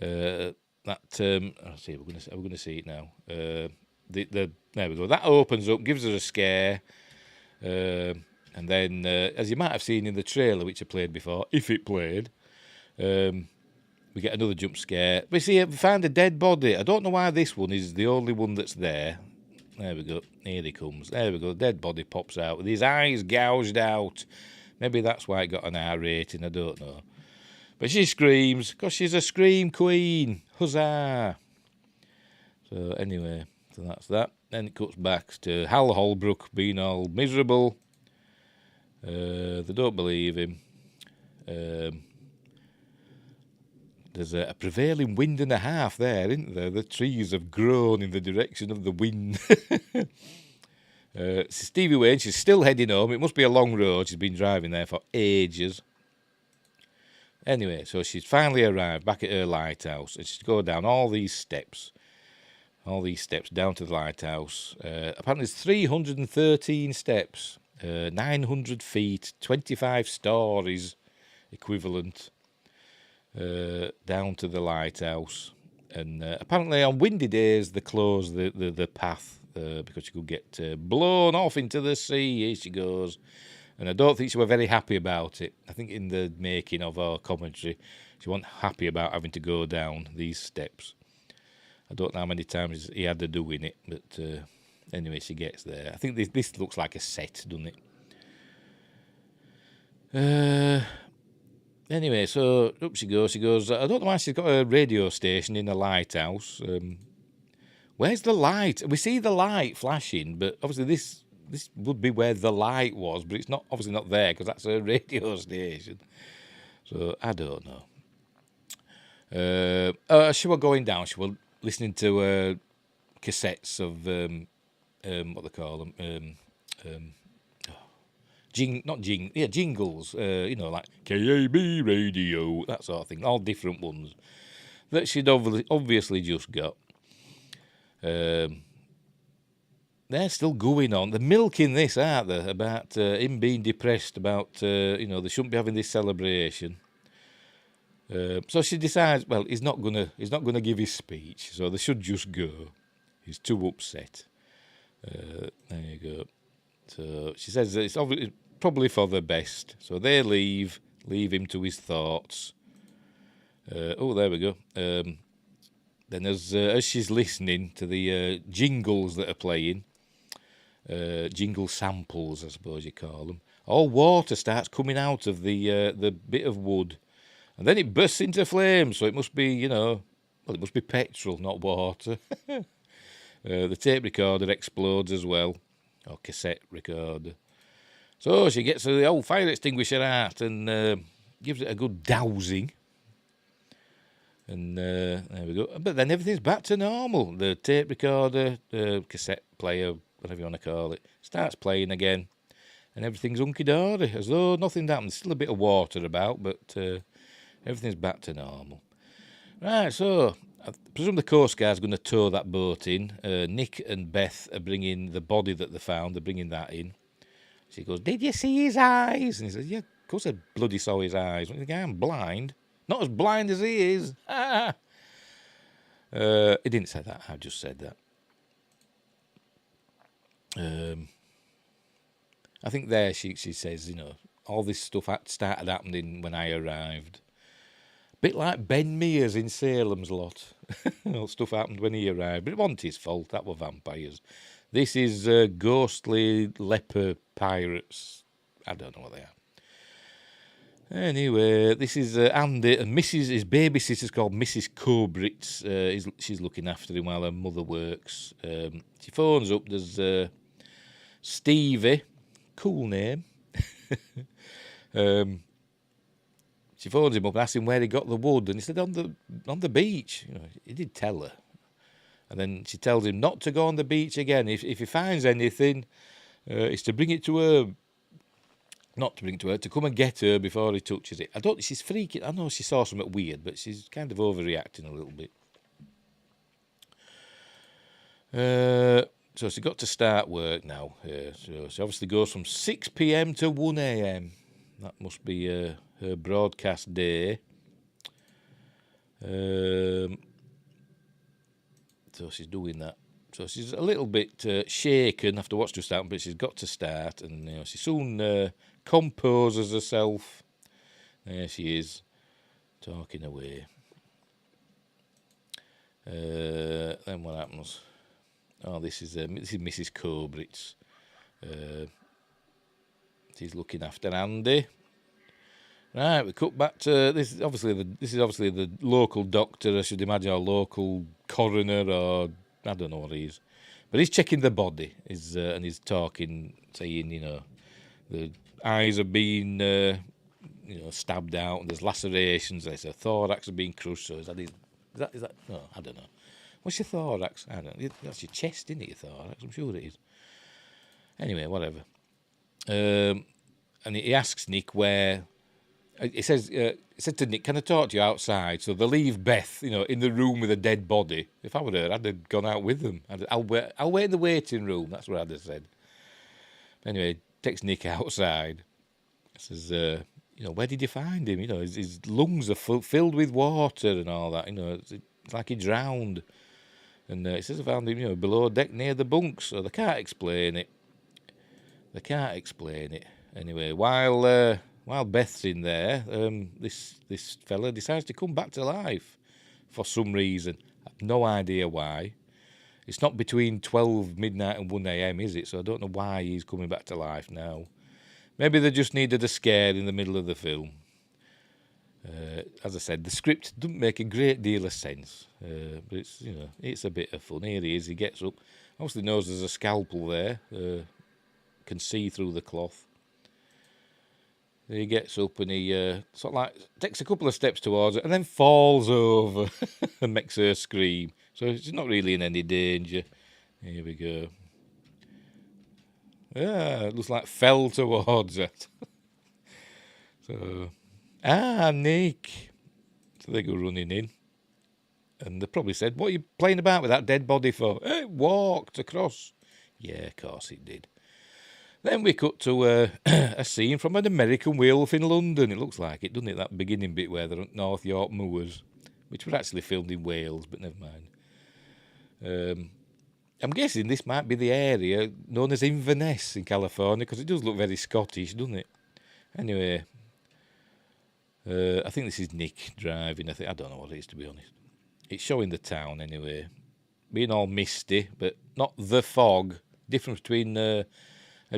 Let's see, we're going to see it now. There we go. That opens up, gives her a scare, and then, as you might have seen in the trailer, which I played before, if it played. We get another jump scare. We found a dead body. I don't know why this one is the only one that's there. There we go. Here he comes. There we go. The dead body pops out with his eyes gouged out. Maybe that's why it got an R rating. I don't know. But she screams because she's a scream queen. Huzzah! So anyway, so that's that. Then it cuts back to Hal Holbrook being all miserable. They don't believe him. There's a prevailing wind and a half there, isn't there? The trees have grown in the direction of the wind. Stevie Wayne, she's still heading home. It must be a long road. She's been driving there for ages. Anyway, so she's finally arrived back at her lighthouse, and she's go down all these steps down to the lighthouse. Apparently, there's 313 steps, 900 feet, 25 stories equivalent down to the lighthouse. And apparently, on windy days, they close the path because she could get blown off into the sea. Here she goes. And I don't think she was very happy about it. I think in the making of our commentary, she wasn't happy about having to go down these steps. I don't know how many times he had to doing it, but anyway, she gets there. I think this looks like a set, doesn't it? Anyway, so up she goes. She goes, I don't know why she's got a radio station in a lighthouse. Where's the light? We see the light flashing, but obviously this would be where the light was, but it's not obviously not there because that's a radio station. So I don't know. She was going down. She was listening to cassettes of what they call them, jingles. Like KAB radio, that sort of thing. All different ones that she'd obviously just got. They're still going on. They're milking this, aren't they? About him being depressed about, they shouldn't be having this celebration. So she decides, well, he's not gonna give his speech, so they should just go. He's too upset. There you go. So she says that it's probably for the best. So they leave him to his thoughts. There we go. Then as she's listening to the jingles that are playing, jingle samples, I suppose you call them, all water starts coming out of the bit of wood, and then it bursts into flames. So it must be, it must be petrol, not water. The tape recorder explodes as well, or cassette recorder. So she gets the old fire extinguisher out and gives it a good dousing. And there we go. But then everything's back to normal. The tape recorder, the cassette player, whatever you want to call it, starts playing again. And everything's hunky-dory, as though nothing happened. There's still a bit of water about, but everything's back to normal. Right, so I presume the Coast Guard's going to tow that boat in. Nick and Beth are bringing the body that they found. They're bringing that in. She goes, "Did you see his eyes?" And he says, "Yeah, of course I bloody saw his eyes. What, the guy, I'm blind. Not as blind as he is." He didn't say that. I just said that. I think there she says, all this stuff started happening when I arrived. A bit like Ben Mears in Salem's Lot. Stuff happened when he arrived, but it wasn't his fault. That were vampires. This is ghostly leper pirates. I don't know what they are. Anyway, this is Andy, and his babysitter's called Mrs. Cobritz. She's looking after him while her mother works. She phones up. There's Stevie, cool name. She phones him up and asks him where he got the wood, and he said on the beach. He did tell her, and then she tells him not to go on the beach again. If he finds anything, it's to bring it to her. Not to bring it to her, to come and get her before he touches it. She's freaking. I know she saw something weird, but she's kind of overreacting a little bit. So she got to start work now. So she obviously goes from 6 p.m. to 1 a.m. That must be her broadcast day. So she's doing that. So she's a little bit shaken after what's just happened, but she's got to start, and she soon composes herself. There she is, talking away. Then what happens? Oh, this is Mrs. Cobritz. She's looking after Andy. Right, we cut back to this. Is obviously the local doctor, I should imagine, or local coroner, or I don't know what he is, but he's checking the body. And he's talking, saying, the eyes have been, stabbed out, and there's lacerations. There's a thorax has been crushed. So is that? No, I don't know. What's your thorax? I don't know. That's your chest, isn't it? Your thorax. I'm sure it is. Anyway, whatever. And he asks Nick where It said to Nick, "Can I talk to you outside?" So they leave Beth, in the room with a dead body. If I were her, I'd have gone out with them. I'll wait in the waiting room. That's what I'd have said. Anyway, takes Nick outside. Says, where did you find him? His lungs are filled with water and all that. It's like he drowned. And it says I found him, below deck near the bunks. So they can't explain it. Anyway, while Beth's in there, this fella decides to come back to life for some reason. I've no idea why. It's not between 12 midnight and 1 a.m, is it? So I don't know why he's coming back to life now. Maybe they just needed a scare in the middle of the film. As I said, the script doesn't make a great deal of sense, but it's a bit of fun. Here he is. He gets up. Obviously knows there's a scalpel there. Can see through the cloth. He gets up and he sort of like takes a couple of steps towards it and then falls over and makes her scream. So she's not really in any danger. Here we go. It looks like fell towards it. So, Nick. So they go running in. And they probably said, "What are you playing about with that dead body for?" It walked across. Yeah, of course it did. Then we cut to a scene from an American Werewolf in London. It looks like it, doesn't it? That beginning bit where they're at North York Moors, which were actually filmed in Wales, but never mind. I'm guessing this might be the area known as Inverness in California, because it does look very Scottish, doesn't it? Anyway, I think this is Nick driving. I don't know what it is, to be honest. It's showing the town anyway, being all misty, but not the fog. Difference between a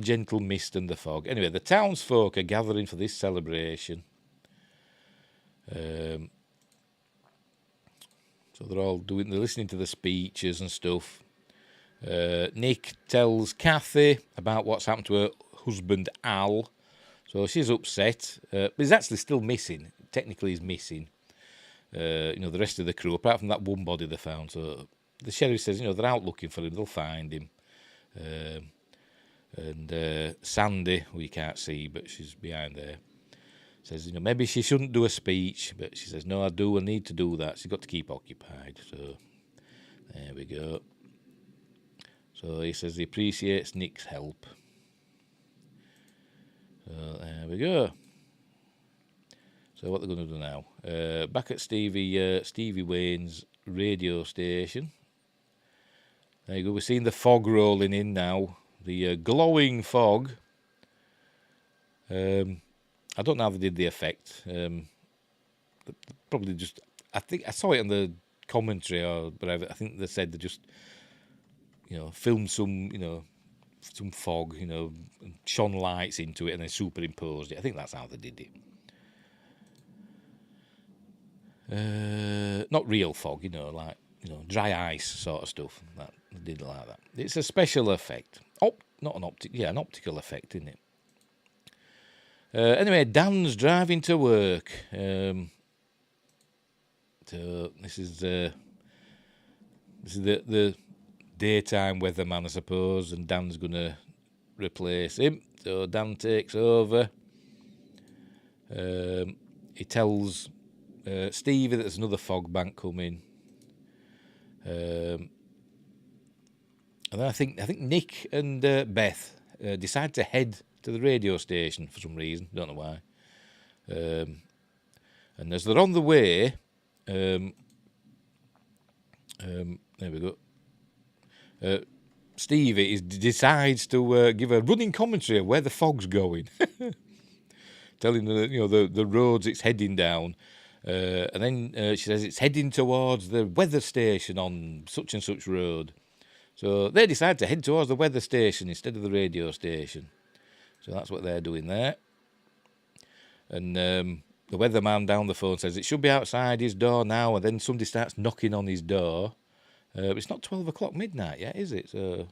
gentle mist and the fog. Anyway, the townsfolk are gathering for this celebration. So they're listening to the speeches and stuff. Nick tells Kathy about what's happened to her husband Al. So she's upset, but he's actually still missing. Technically, he's missing. The rest of the crew, apart from that one body they found. So the sheriff says, they're out looking for him. They'll find him. And Sandy, who you can't see, but she's behind there, says, maybe she shouldn't do a speech. But she says, no, I need to do that. She's got to keep occupied. So there we go. So he says he appreciates Nick's help. So there we go. So what they're going to do now? Back at Stevie Wayne's radio station. There you go. We're seeing the fog rolling in now. The glowing fog. I don't know how they did the effect. Probably just. I think I saw it on the commentary, but I think they said they just, filmed some, some fog, and shone lights into it and then superimposed it. I think that's how they did it. Not real fog, like dry ice sort of stuff. That they did like that. It's a special effect. Not an an optical effect, isn't it? Anyway, Dan's driving to work. So this is the daytime weatherman, I suppose, and Dan's gonna replace him. So Dan takes over. He tells Stevie that there's another fog bank coming. And then I think Nick and Beth decide to head to the radio station for some reason. Don't know why. And as they're on the way, there we go. Stevie decides to give a running commentary of where the fog's going, telling her, the roads it's heading down. And then she says it's heading towards the weather station on such and such road. So they decide to head towards the weather station instead of the radio station. So that's what they're doing there. And the weatherman down the phone says it should be outside his door now, and then somebody starts knocking on his door. It's not 12 o'clock midnight yet, is it? So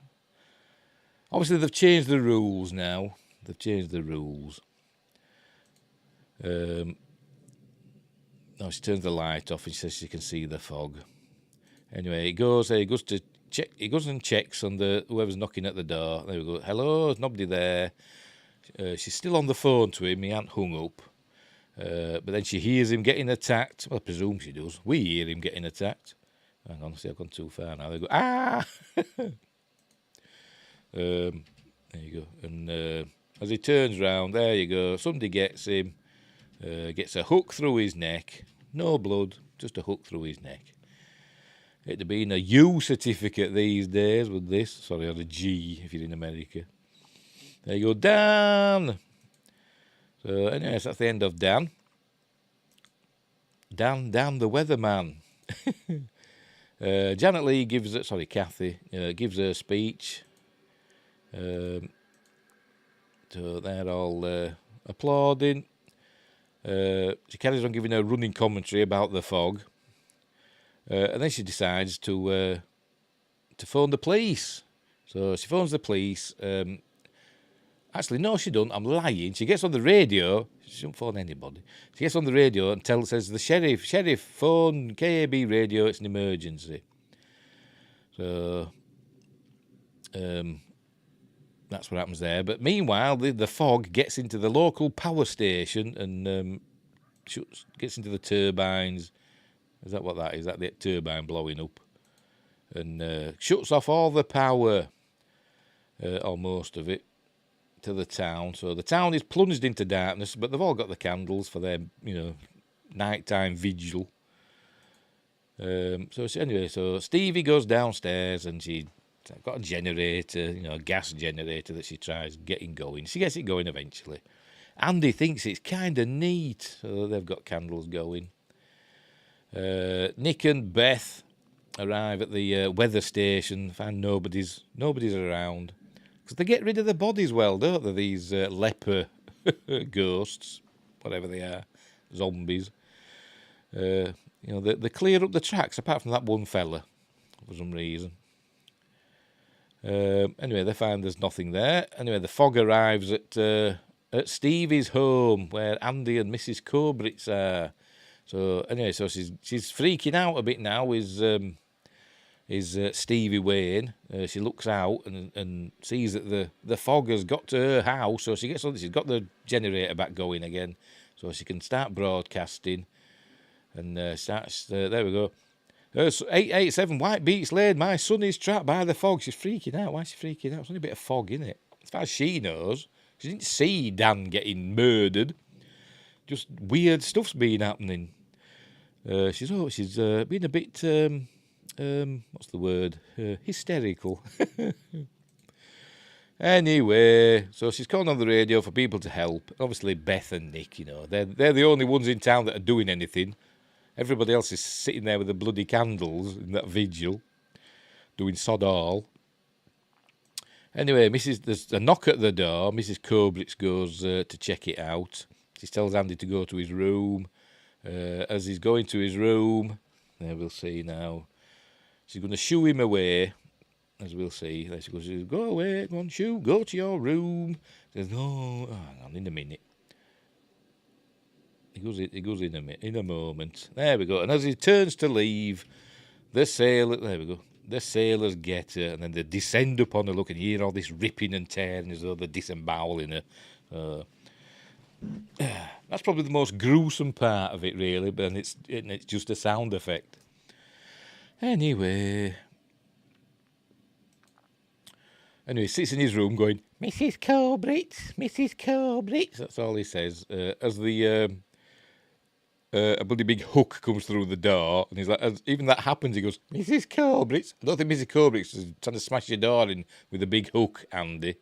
obviously they've changed the rules now. No, she turns the light off and she says she can see the fog. Anyway, he goes to check. He goes and checks on whoever's knocking at the door. There we go. Hello, there's nobody there. She's still on the phone to him. He ain't hung up. But then she hears him getting attacked. Well, I presume she does. We hear him getting attacked. Hang on, see, I've gone too far now. They go, ah! There you go. And as he turns round, there you go. Somebody gets him. Gets a hook through his neck. No blood, just a hook through his neck. It'd have been a U certificate these days with this. Sorry, or a G if you're in America. There you go, Dan. So, anyway, so that's the end of Dan. Dan the weatherman. Janet Leigh gives it, sorry, Kathy, gives her speech. So they're all applauding. She carries on giving her running commentary about the fog. And then she decides to phone the police. So she phones the police. Actually, no, she don't. I'm lying. She gets on the radio. She don't phone anybody. She gets on the radio and says, the sheriff, phone KAB radio, it's an emergency. So, that's what happens there. But meanwhile, the fog gets into the local power station and gets into the turbines. Is that what that is? Is that the turbine blowing up? And shuts off all the power, or most of it, to the town. So the town is plunged into darkness, but they've all got the candles for their, nighttime vigil. So Stevie goes downstairs and she's got a generator, a gas generator that she tries getting going. She gets it going eventually. Andy thinks it's kind of neat, so they've got candles going. Nick and Beth arrive at the weather station, find nobody's around. Because they get rid of the bodies well, don't they? These leper ghosts, whatever they are, zombies. They clear up the tracks, apart from that one fella, for some reason. Anyway, they find there's nothing there. Anyway, the fog arrives at Stevie's home, where Andy and Mrs. Cobritz are. So anyway, she's freaking out a bit now. Is Stevie Wayne. She looks out and sees that the fog has got to her house, so she gets on. She's got the generator back going again, so she can start broadcasting. And starts. There we go. 887 White Beach Lane. My son is trapped by the fog. She's freaking out. Why is she freaking out? It's only a bit of fog, isn't it? As far as she knows, she didn't see Dan getting murdered. Just weird stuff's been happening. She's been a bit. What's the word? Hysterical. Anyway, so she's calling on the radio for people to help. Obviously, Beth and Nick, they're the only ones in town that are doing anything. Everybody else is sitting there with the bloody candles in that vigil, doing sod all. Anyway, there's a knock at the door. Mrs. Cobritz goes to check it out. She tells Andy to go to his room. As he's going to his room, we'll see now. She's going to shoo him away, as we'll see. She goes, go away, go on, shoo, go to your room. She says, no, hang on, in a minute. He goes in a moment. There we go. And as he turns to leave, the sailors get her, and then they descend upon her. Look, and you hear all this ripping and tearing as though they're disemboweling her. That's probably the most gruesome part of it, really, but it's just a sound effect. Anyway, he sits in his room going, Mrs. Cobritz. That's all he says. As the a bloody big hook comes through the door, and he's like, as even that happens, he goes, Mrs. Cobritz. I don't think Mrs. Cobritz is trying to smash your door in with a big hook, Andy.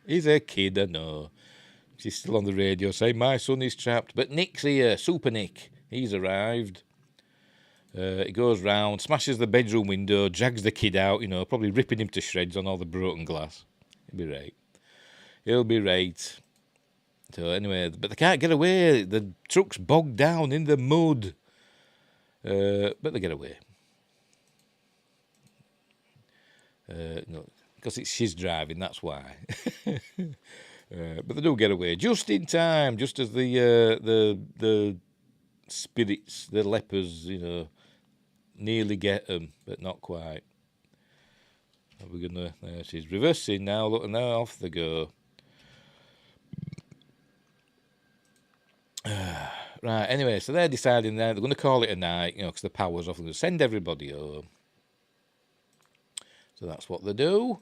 He's a kid, I know. She's still on the radio saying, my son is trapped. But Nick's here, Super Nick. He's arrived. He goes round, smashes the bedroom window, drags the kid out, probably ripping him to shreds on all the broken glass. He'll be right. So anyway, but they can't get away. The truck's bogged down in the mud. But they get away. No, because she's driving, that's why. But they do get away just in time, just as the spirits, the lepers, nearly get them, but not quite. She's reversing now. Look, now off they go. Right, anyway, so they're deciding they're going to call it a night, because the power's off. They're going to send everybody home. So that's what they do.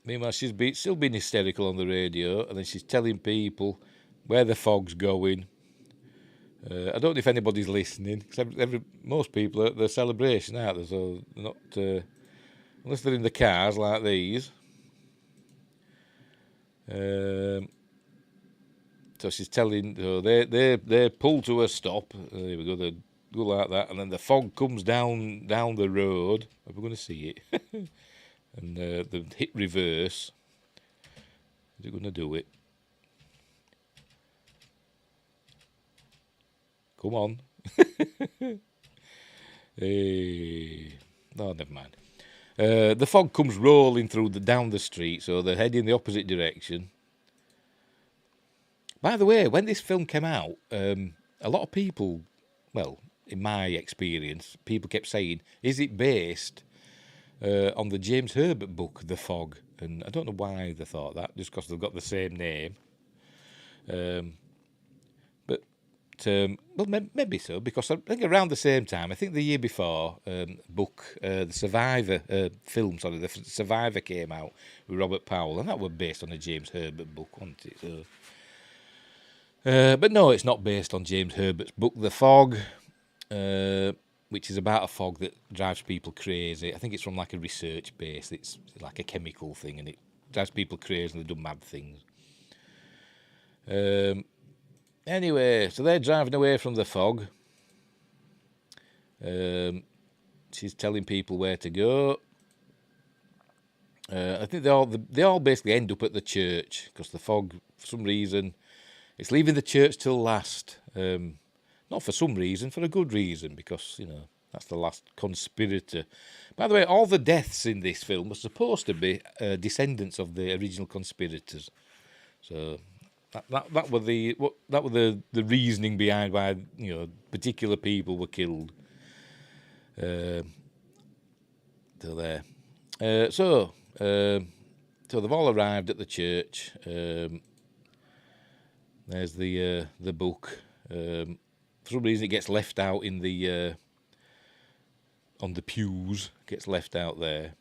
Meanwhile, she's still being hysterical on the radio, and then she's telling people where the fog's going. I don't know if anybody's listening, because most people are at the celebration, aren't they? So they're not, unless they're in the cars like these. So she's telling, they pull to a stop. There we go. They go like that, and then the fog comes down the road. Are we going to see it? And they hit reverse. Is it going to do it? Come on. Hey. No, never mind. The fog comes rolling down the street, so they're heading the opposite direction. By the way, when this film came out, a lot of people, well, in my experience, people kept saying, is it based on the James Herbert book, The Fog? And I don't know why they thought that, just because they've got the same name. Well, maybe so, because I think around the same time, I think the year before, the Survivor came out with Robert Powell, and that was based on a James Herbert book, wasn't it? So, but no, it's not based on James Herbert's book, The Fog, which is about a fog that drives people crazy. I think it's from like a research base. It's like a chemical thing, and it drives people crazy, and they do mad things. Anyway, so they're driving away from the fog. She's telling people where to go. I think they all basically end up at the church, because the fog, for some reason, it's leaving the church till last. Not for some reason, for a good reason, because, that's the last conspirator. By the way, all the deaths in this film were supposed to be descendants of the original conspirators. So that were the reasoning behind why particular people were killed. So there. So they've all arrived at the church. There's the book. For some reason, it gets left out in the on the pews. Gets left out there.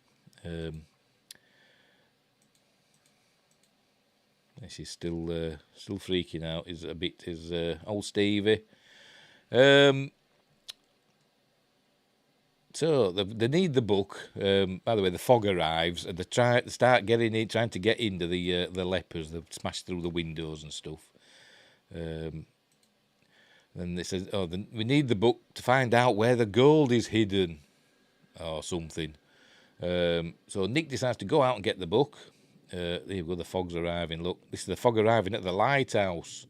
She's still freaking out. Is old Stevie. So they need the book. By the way, the fog arrives, and they start trying to get into the lepers. They smash through the windows and stuff. Then they said, we need the book to find out where the gold is hidden, or something. So Nick decides to go out and get the book. There you go, the fog's arriving. Look, this is the fog arriving at the lighthouse.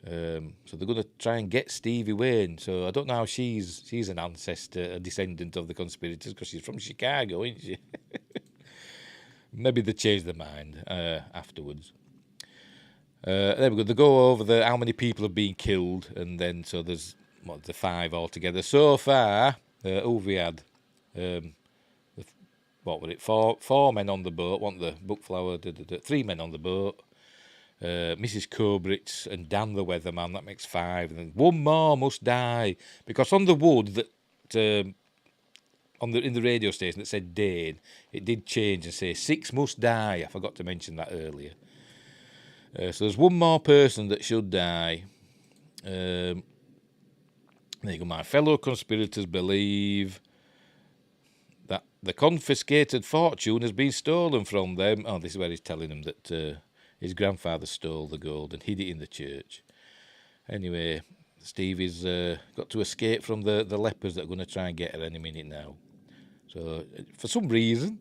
So they're going to try and get Stevie Wayne. So I don't know how she's an ancestor, a descendant of the conspirators, because she's from Chicago, isn't she? Maybe they change their mind afterwards. There we go. They go over how many people have been killed, and then so there's the 5 altogether so far. Who have we had? What were it? 4 men on the boat. Want the Bookflower? 3 men on the boat. Mrs. Cobritz and Dan the weatherman. That makes 5. And then 1 more must die, because on the wood that in the radio station that said Dane, it did change and say 6 must die. I forgot to mention that earlier. So there's 1 more person that should die. There you go. My fellow conspirators believe that the confiscated fortune has been stolen from them. Oh, this is where he's telling them that his grandfather stole the gold and hid it in the church. Anyway, Stevie's got to escape from the lepers that are going to try and get her any minute now. So, for some reason,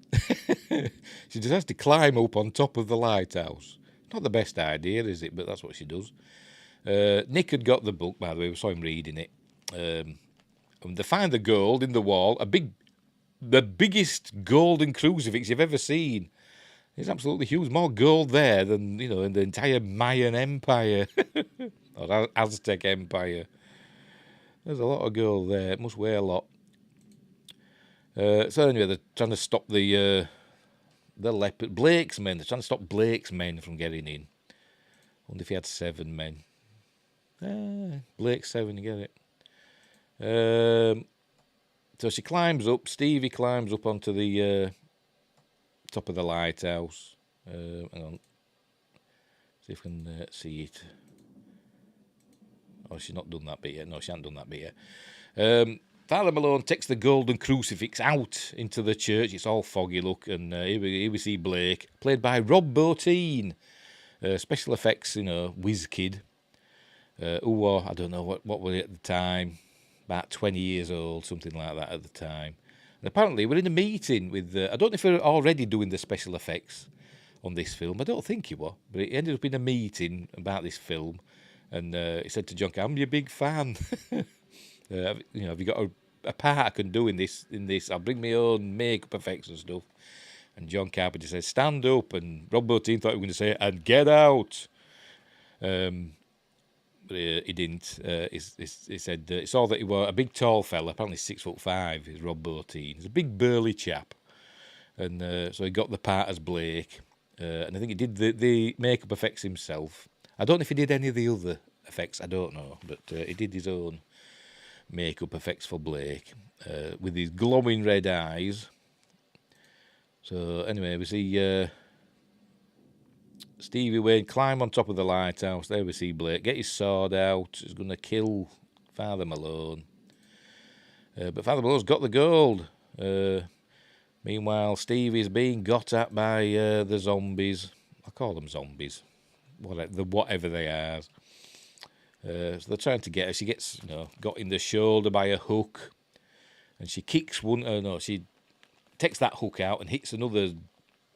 she just has to climb up on top of the lighthouse. Not the best idea, is it? But that's what she does. Nick had got the book, by the way. We saw him reading it. And they find the gold in the wall. The biggest golden crucifix you've ever seen. It's absolutely huge. More gold there than, in the entire Mayan Empire. Or Aztec Empire. There's a lot of gold there. It must weigh a lot. So anyway, they're trying to stop the leopard. Blake's men. They're trying to stop Blake's men from getting in. Wonder if he had 7 men. Blake's 7, you get it. So she climbs up, Stevie climbs up onto the top of the lighthouse. Hang on. See if I can see it. Oh, she's not done that bit yet. No, she hasn't done that bit yet. Father Malone takes the golden crucifix out into the church. It's all foggy, look, and here we see Blake, played by Rob Bottin. Special effects, whiz kid. Who I don't know what were it at the time, about 20 years old, something like that at the time. And apparently we're in a meeting with, I don't know if we're already doing the special effects on this film. I don't think he was, but it ended up in a meeting about this film. And he said to John Carpenter, I'm your big fan. Have you got a part I can do in this? I'll bring my own makeup effects and stuff. And John Carpenter says, stand up. And Rob Bottin thought he was going to say, and get out. But he didn't. He said, he saw that he was a big tall fella, apparently 6'5", is Rob Bottin. He's a big burly chap. And so he got the part as Blake. And I think he did the makeup effects himself. I don't know if he did any of the other effects, I don't know. But he did his own makeup effects for Blake with his glowing red eyes. So anyway, we see Stevie Wayne climb on top of the lighthouse. There we see Blake get his sword out. He's going to kill Father Malone. But Father Malone's got the gold. Meanwhile, Stevie's being got at by the zombies. I call them zombies. Whatever they are. So they're trying to get her. She gets, got in the shoulder by a hook. And she kicks one. She takes that hook out and hits another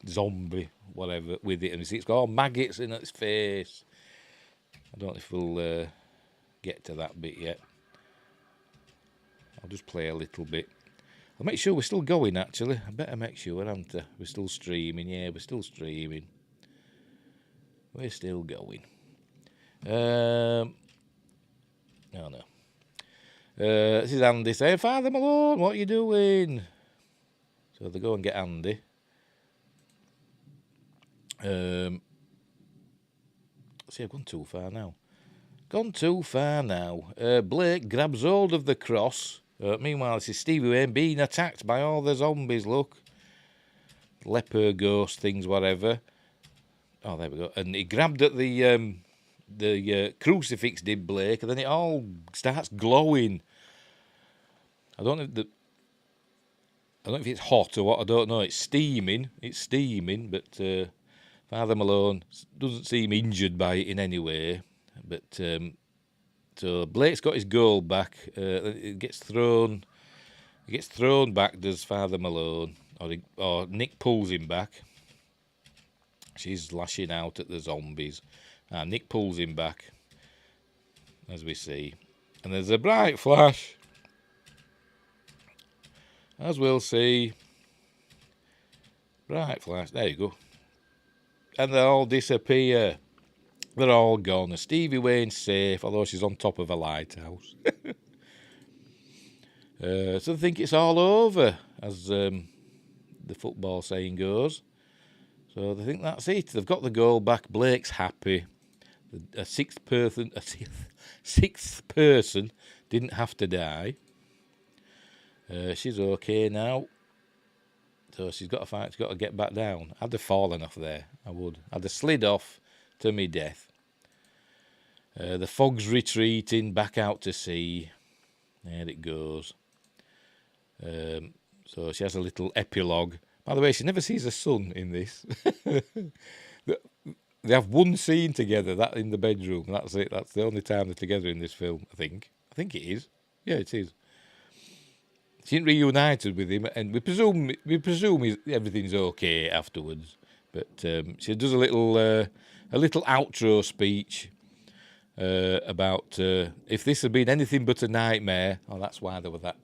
zombie, whatever, with it. And it's got all maggots in its face. I don't know if we'll get to that bit yet. I'll just play a little bit. I'll make sure we're still going, actually. I better make sure, haven't I? We're still streaming. Yeah, we're still streaming. We're still going. No. This is Andy saying, Father Malone, what are you doing? So they go and get Andy. See, I've gone too far now. Blake grabs hold of the cross. Meanwhile, this is Stevie Wayne being attacked by all the zombies, look. Leper, ghost, things, whatever. Oh, there we go. And he grabbed at the crucifix, did Blake, and then it all starts glowing. I don't know if it's hot or what, I don't know. It's steaming, but Father Malone doesn't seem injured by it in any way. But so Blake's got his gold back. It gets thrown back, does Father Malone, or Nick pulls him back. She's lashing out at the zombies. Nick pulls him back, as we see. And there's a bright flash, as we'll see. Bright flash, there you go. And they all disappear. They're all gone. Stevie Wayne's safe, although she's on top of a lighthouse. So they think it's all over, as the football saying goes. So they think that's it. They've got the goal back. Blake's happy. A sixth person didn't have to die. She's okay now. So she's got to fight. She's got to get back down. I'd have fallen off there. I would. I'd have slid off to me death. The fog's retreating back out to sea. There it goes. So she has a little epilogue. By the way, she never sees her son in this. They have one scene together, that in the bedroom. That's it. That's the only time they're together in this film, I think. I think it is. Yeah, it is. She ain't reunited with him, and we presume everything's okay afterwards. But she does a little outro speech about if this had been anything but a nightmare. Oh, that's why there was that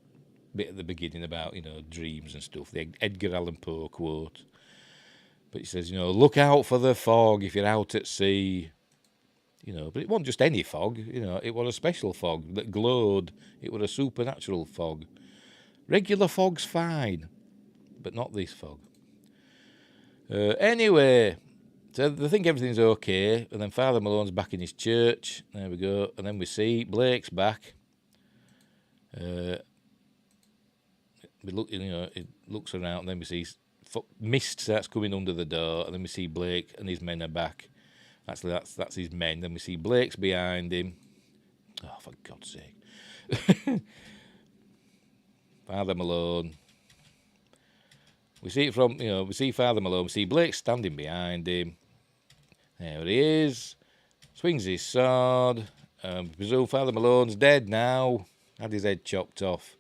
bit at the beginning about dreams and stuff. The Edgar Allan Poe quote. But he says, look out for the fog if you're out at sea. But it wasn't just any fog. It was a special fog that glowed. It was a supernatural fog. Regular fog's fine, but not this fog. Anyway, So they think everything's okay, and then Father Malone's back in his church. There we go. And then we see Blake's back. We look, it looks around, and then we see mist starts coming under the door, and then we see Blake and his men are back. That's his men. Then we see Blake's behind him. Oh, for God's sake! Father Malone. We see it from, we see Father Malone. We see Blake standing behind him. There he is. Swings his sword. Presume Father Malone's dead now. Had his head chopped off.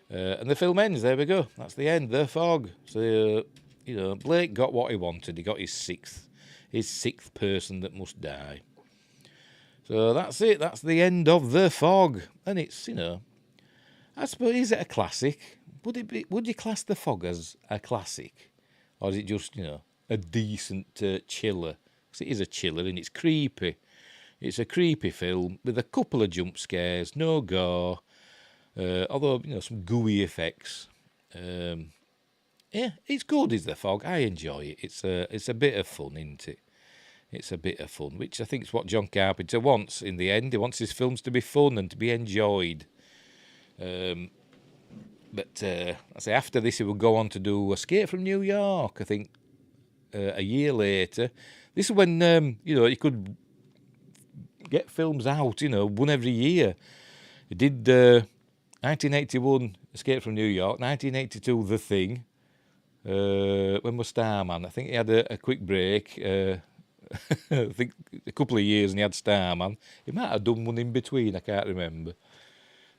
And the film ends. There we go. That's the end. The fog. So, Blake got what he wanted. He got his sixth person that must die. So that's it. That's the end of The Fog. And it's, I suppose, is it a classic? Would you class The Fog as a classic? Or is it just, a decent chiller? Because it is a chiller and it's creepy. It's a creepy film with a couple of jump scares, no gore, although, some gooey effects. Yeah, it's good, is The Fog. I enjoy it. It's a bit of fun, isn't it? It's a bit of fun, which I think is what John Carpenter wants in the end. He wants his films to be fun and to be enjoyed. But I say after this, he will go on to do Escape from New York, I think, a year later. This is when, you could get films out, one every year. He did 1981 Escape from New York, 1982 The Thing. When was Starman? I think he had a quick break. I think a couple of years and he had Starman. He might have done one in between, I can't remember.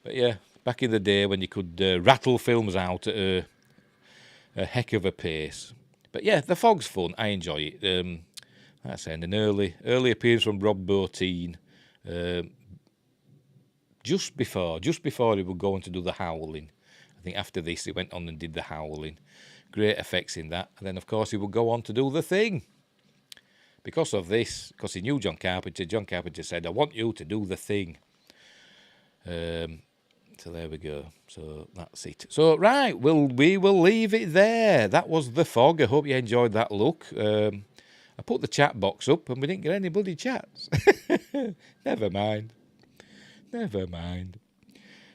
But yeah, back in the day when you could rattle films out at a heck of a pace. But yeah, The Fog's fun. I enjoy it. Like I say, an early appearance from Rob Bottin. Just before he would go on to do The Howling. I think after this he went on and did The Howling. Great effects in that. And then, of course, he would go on to do The Thing. Because of this, because he knew John Carpenter said, I want you to do The Thing. So there we go. So that's it. So, right, we will leave it there. That was The Fog. I hope you enjoyed that look. I put the chat box up and we didn't get any bloody chats. Never mind.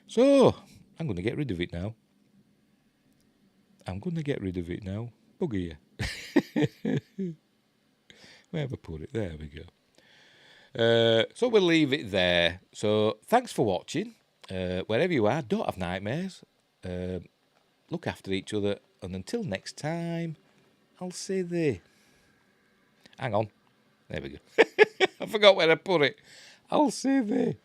So, I'm going to get rid of it now. Bugger you. Where have I put it? There we go. So we'll leave it there. So thanks for watching. Wherever you are, don't have nightmares. Look after each other. And until next time, I'll say the... Hang on. There we go. I forgot where I put it. I'll say the...